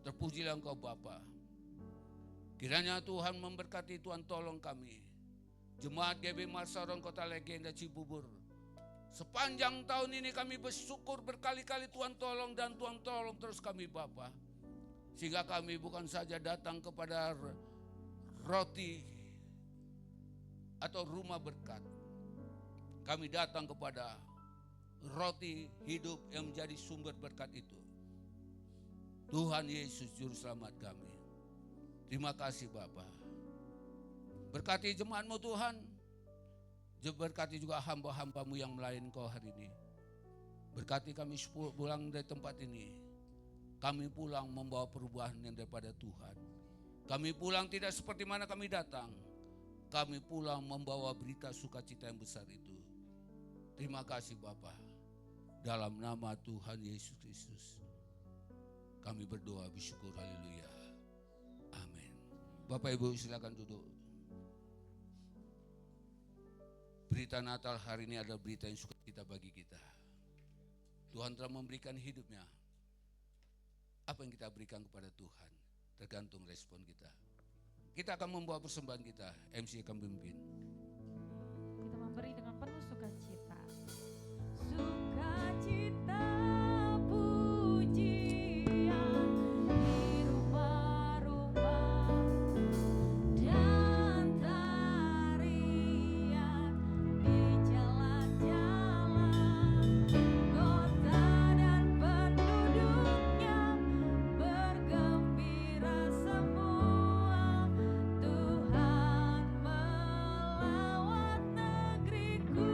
Terpujilah Engkau Bapa. Kiranya Tuhan memberkati, Tuhan tolong kami. Jemaat GB Marsaron Kota Legenda Cibubur. Sepanjang tahun ini kami bersyukur berkali-kali Tuhan tolong dan Tuhan tolong terus kami Bapa. Sehingga kami bukan saja datang kepada roti atau rumah berkat. Kami datang kepada roti hidup yang menjadi sumber berkat itu. Tuhan Yesus Juru Selamat kami. Terima kasih Bapa. Berkati jemaat-Mu Tuhan. Berkati juga hamba-hamba-Mu yang melayani Kau hari ini. Berkati kami pulang dari tempat ini. Kami pulang membawa perubahan yang daripada Tuhan. Kami pulang tidak seperti mana kami datang. Kami pulang membawa berita sukacita yang besar itu. Terima kasih Bapa. Dalam nama Tuhan Yesus Kristus. Kami berdoa bersyukur, haleluya. Amin. Bapak Ibu silakan duduk. Berita Natal hari ini adalah berita yang sukacita bagi kita. Tuhan telah memberikan hidupnya. Apa yang kita berikan kepada Tuhan tergantung respon kita. Kita akan membawa persembahan kita. MC akan memimpin. Kita memberi dengan penuh sukacita. Sukacita pujian di rumah-rumah dan tarian di jalan-jalan kota dan penduduknya bergembira semua. Tuhan melawat negeriku.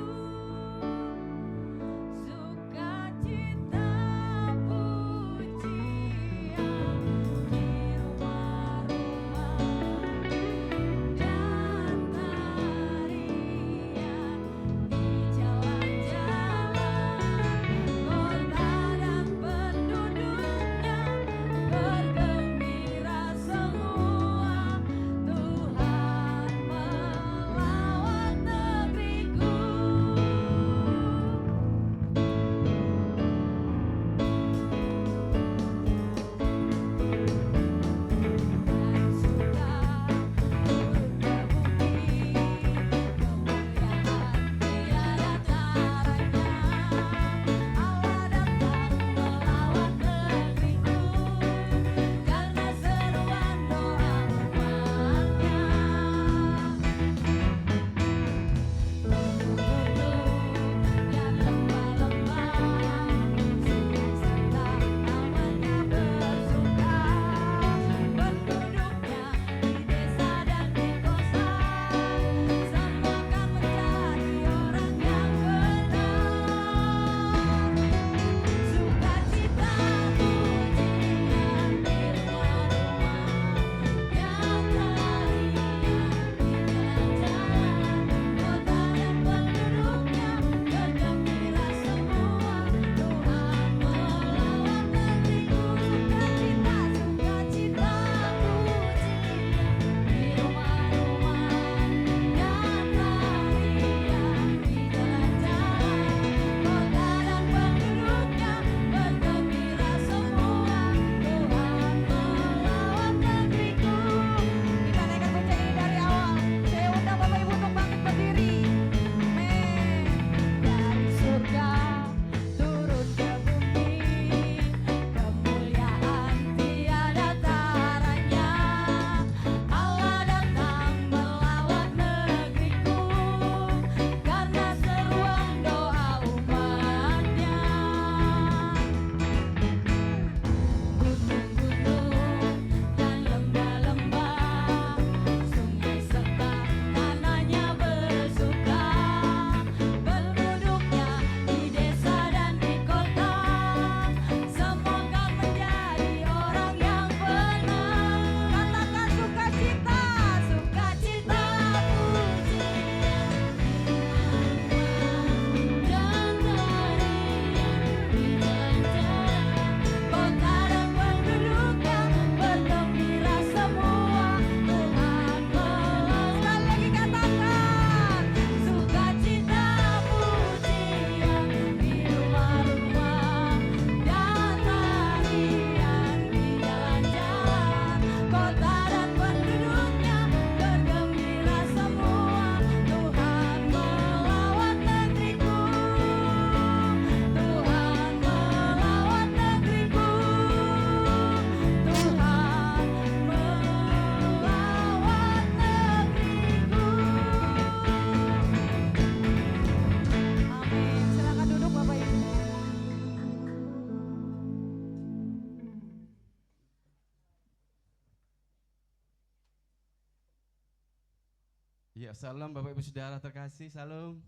Ya, salam Bapak Ibu Saudara terkasih, salam.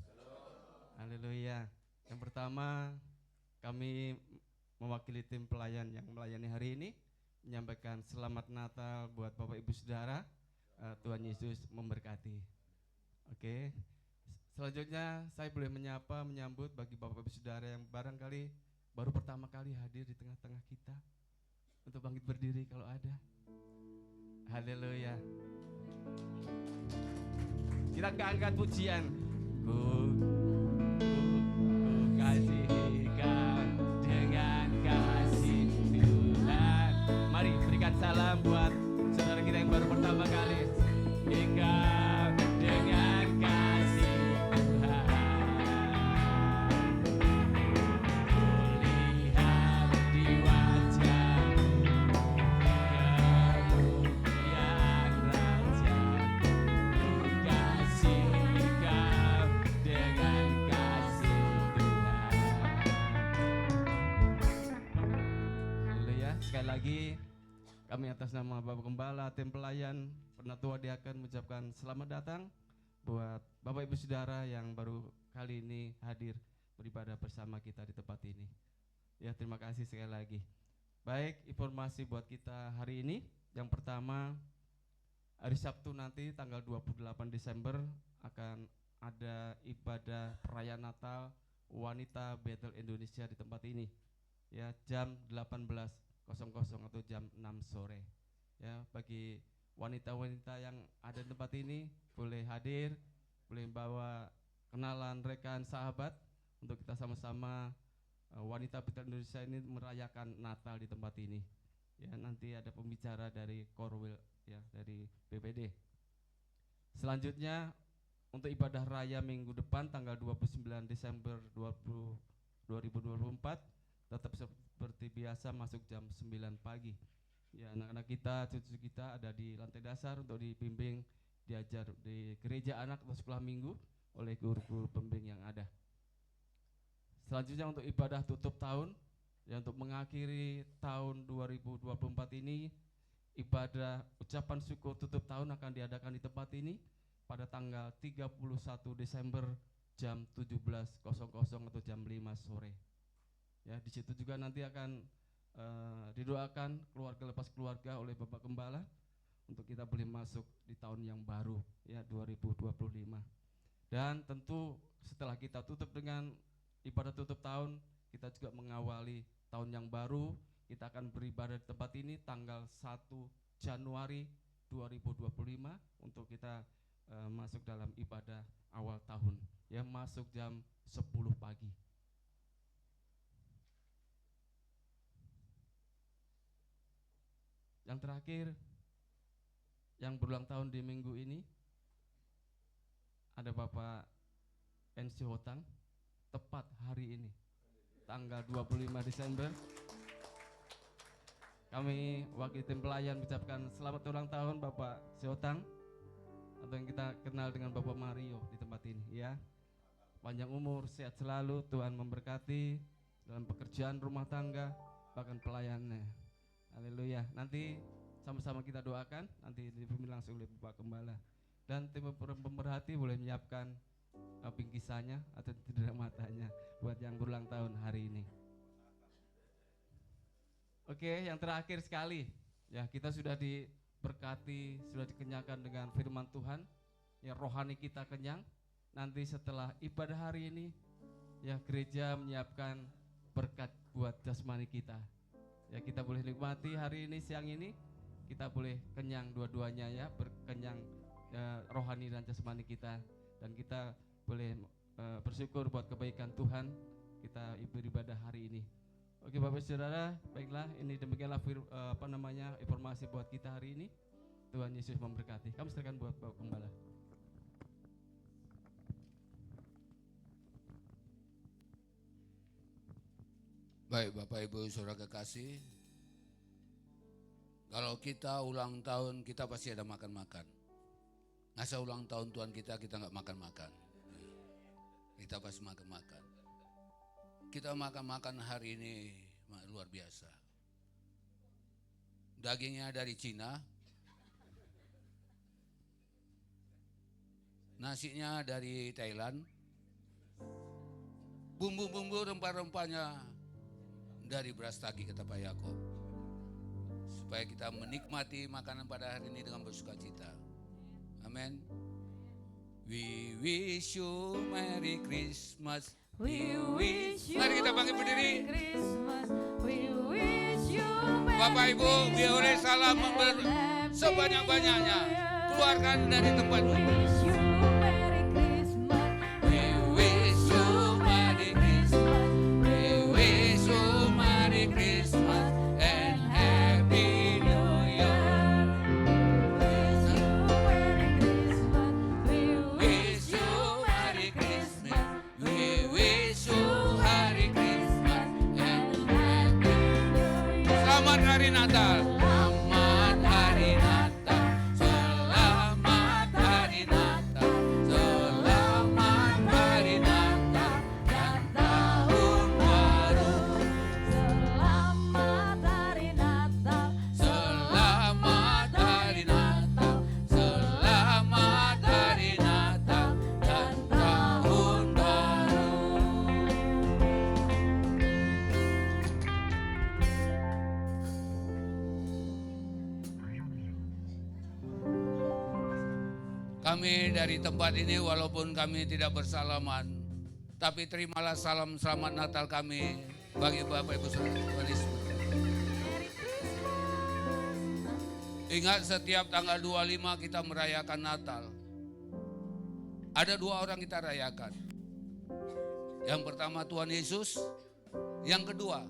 Haleluya. Yang pertama, kami mewakili tim pelayan yang melayani hari ini menyampaikan selamat Natal buat Bapak Ibu Saudara. Tuhan Yesus memberkati. Oke. Selanjutnya saya boleh menyambut bagi Bapak Ibu Saudara yang barangkali baru pertama kali hadir di tengah-tengah kita. untuk bangkit berdiri kalau ada. Haleluya. Kita angkat pujian. Ku kasihi kau dengan kasih Tuhan. Mari berikan salam buat saudara kita yang baru pertama kali. Engkau dengan kasih Tuhan. Kulihat di wajah-Mu kemuliaan Raja. Ku kasihi kau dengan kasih Tuhan. Haleluya. Sekali lagi kami atas nama Bapak Gembala, tim pelayan, Penatua Diaken mengucapkan selamat datang buat Bapak Ibu Saudara yang baru kali ini hadir beribadah bersama kita di tempat ini. Ya, terima kasih sekali lagi. Baik, informasi buat kita hari ini. Yang pertama, hari Sabtu nanti tanggal 28 Desember akan ada ibadah perayaan Natal Wanita Bethel Indonesia di tempat ini. Ya, jam 18.00 atau jam 6 sore. Ya, bagi wanita-wanita yang ada di tempat ini boleh hadir, boleh bawa kenalan, rekan, sahabat untuk kita sama-sama wanita Bethel Indonesia ini merayakan Natal di tempat ini. Ya, nanti ada pembicara dari Korwil, ya, dari BPD. Selanjutnya untuk ibadah raya minggu depan tanggal 29 Desember 2024 tetap seperti biasa masuk jam 9 pagi. Ya, anak-anak kita, cucu kita ada di lantai dasar untuk dibimbing, diajar di gereja anak atau sekolah minggu oleh guru-guru pembimbing yang ada. Selanjutnya untuk ibadah tutup tahun, ya, untuk mengakhiri tahun 2024 ini, ibadah ucapan syukur tutup tahun akan diadakan di tempat ini pada tanggal 31 Desember jam 17.00 atau jam 5 sore. Ya, di situ juga nanti akan didoakan keluarga lepas keluarga oleh Bapak Gembala untuk kita boleh masuk di tahun yang baru, ya, 2025. Dan tentu setelah kita tutup dengan ibadah tutup tahun, kita juga mengawali tahun yang baru. Kita akan beribadah di tempat ini tanggal 1 Januari 2025 untuk kita masuk dalam ibadah awal tahun, ya, masuk jam 10 pagi. Yang terakhir, yang berulang tahun di minggu ini ada Bapak NC Hotang, tepat hari ini tanggal 25 Desember. Kami wakil tim pelayan mengucapkan selamat ulang tahun Bapak Hotang, atau yang kita kenal dengan Bapak Mario di tempat ini, ya. Panjang umur, sehat selalu, Tuhan memberkati dalam pekerjaan rumah tangga, bahkan pelayannya. Haleluya. Nanti sama-sama kita doakan, nanti dipimpin langsung oleh Bapak Gembala. Dan tim pemerhati boleh menyiapkan bingkisannya atau cendera matanya buat yang berulang tahun hari ini. Oke, yang terakhir sekali, ya, kita sudah diberkati, sudah dikenyangkan dengan firman Tuhan, ya, rohani kita kenyang. Nanti setelah ibadah hari ini, ya, gereja menyiapkan berkat buat jasmani kita. Ya, kita boleh nikmati hari ini, siang ini kita boleh kenyang dua-duanya, ya, berkenyang rohani dan jasmani kita, dan kita boleh bersyukur buat kebaikan Tuhan kita beribadah hari ini. Oke, Bapak Saudara, baiklah, ini demikianlah informasi buat kita hari ini. Tuhan Yesus memberkati. Kami serahkan buat Bapak Gembala. Baik, Bapak Ibu Saudara kekasih, kalau kita ulang tahun kita pasti ada makan-makan. Masa ulang tahun Tuhan kita nggak makan-makan? Kita pasti makan-makan. Kita makan-makan hari ini luar biasa. Dagingnya dari Cina, nasinya dari Thailand, bumbu-bumbu rempah-rempahnya dari Brastagi, kata Pak Yakob. Supaya kita menikmati makanan pada hari ini dengan bersukacita. Amin. We wish you Merry Christmas. We wish you Mari kita bangkit berdiri. Merry Christmas. We wish you Bapak Merry Ibu, biore salam Christmas. sebanyak-banyaknya. Keluarkan dari tempatmu. We wish you Merry Christmas. We wish you Merry Christmas. We wish you Merry Christmas and Happy New Year. We Wish you Merry Christmas. We wish you Merry Christmas and Happy New Year. Selamat Hari Natal. Selamat Hari Natal. Selamat Hari Natal. Selamat Hari Natal dan Tahun Baru. Selamat Hari Natal. Selamat Hari Natal. Selamat Hari Natal dan Tahun Baru. Kami dari tempat ini walaupun kami tidak bersalaman, tapi terimalah salam selamat Natal kami bagi Bapak Ibu Saudara Tuhan Yesus. Ingat setiap tanggal 25 kita merayakan Natal. Ada 2 orang kita rayakan. Yang pertama Tuhan Yesus, yang kedua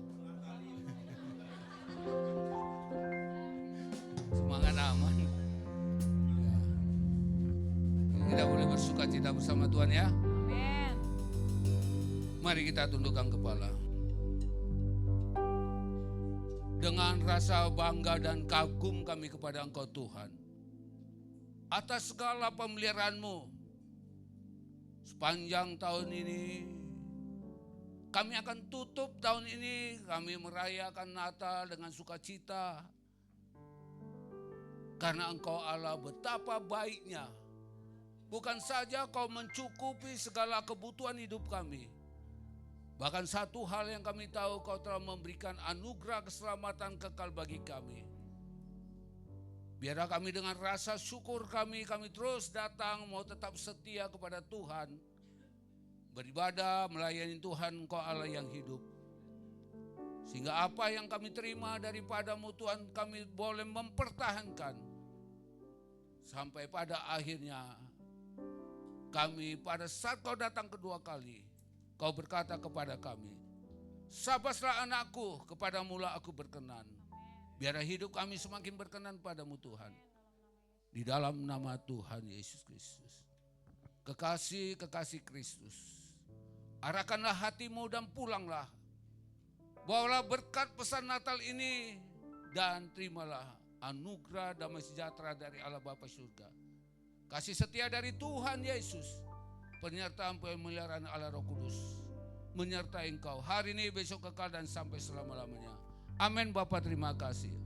semangat aman. Kita boleh bersuka cita bersama Tuhan ya. Amin. Mari kita tundukkan kepala. Dengan rasa bangga dan kagum kami kepada Engkau Tuhan. Atas segala pemeliharaan-Mu. Sepanjang tahun ini. Kami akan tutup tahun ini. Kami merayakan Natal dengan sukacita. Karena Engkau Allah betapa baiknya. Bukan saja Kau mencukupi segala kebutuhan hidup kami. Bahkan satu hal yang kami tahu, Kau telah memberikan anugerah keselamatan kekal bagi kami. Biarlah kami dengan rasa syukur kami terus datang mau tetap setia kepada Tuhan. Beribadah, melayani Tuhan, Engkau Allah yang hidup. Sehingga apa yang kami terima daripada-Mu Tuhan, kami boleh mempertahankan. Sampai pada akhirnya kami pada saat Kau datang kedua kali, Kau berkata kepada kami, sabaslah anakku, kepadamu-lah aku berkenan. Biarlah hidup kami semakin berkenan padamu Tuhan. Di dalam nama Tuhan Yesus Kristus. Kekasih-kekasih Kristus, arahkanlah hatimu dan pulanglah. Bawalah berkat pesan Natal ini dan terimalah anugerah damai sejahtera dari Allah Bapa surga. Kasih setia dari Tuhan Yesus, penyertaan pemeliharaan Allah Roh Kudus, menyertai engkau hari ini, besok, kekal dan sampai selama-lamanya. Amin. Bapa terima kasih.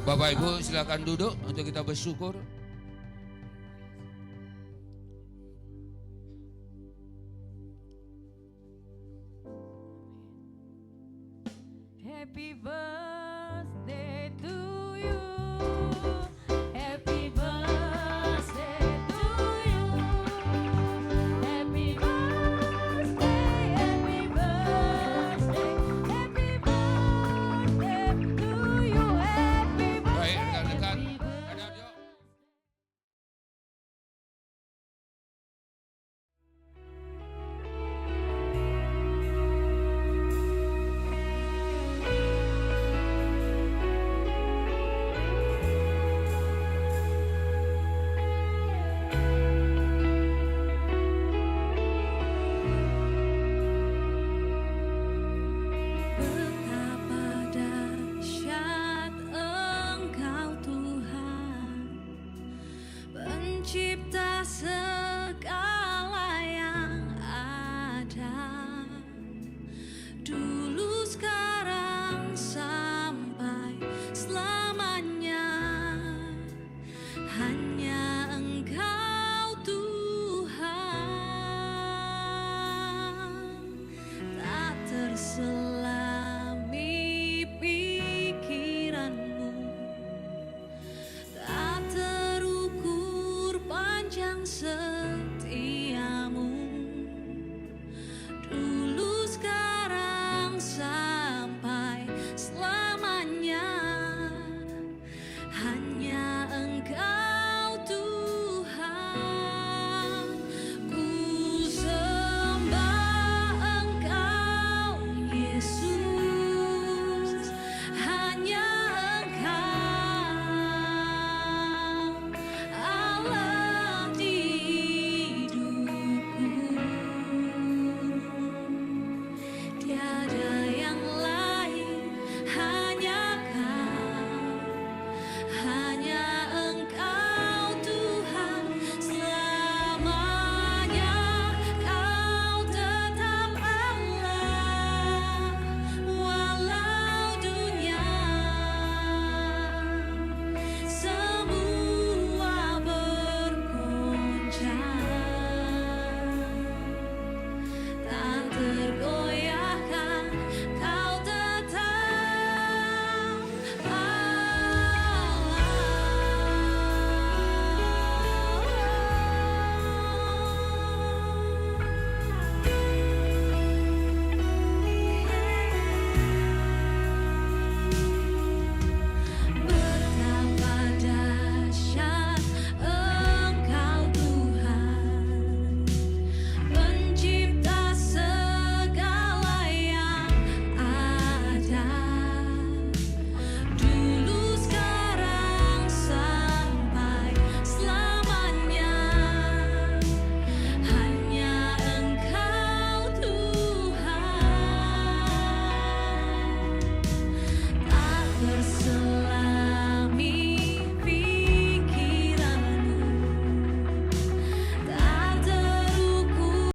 Bapak Ibu silakan duduk untuk kita bersyukur.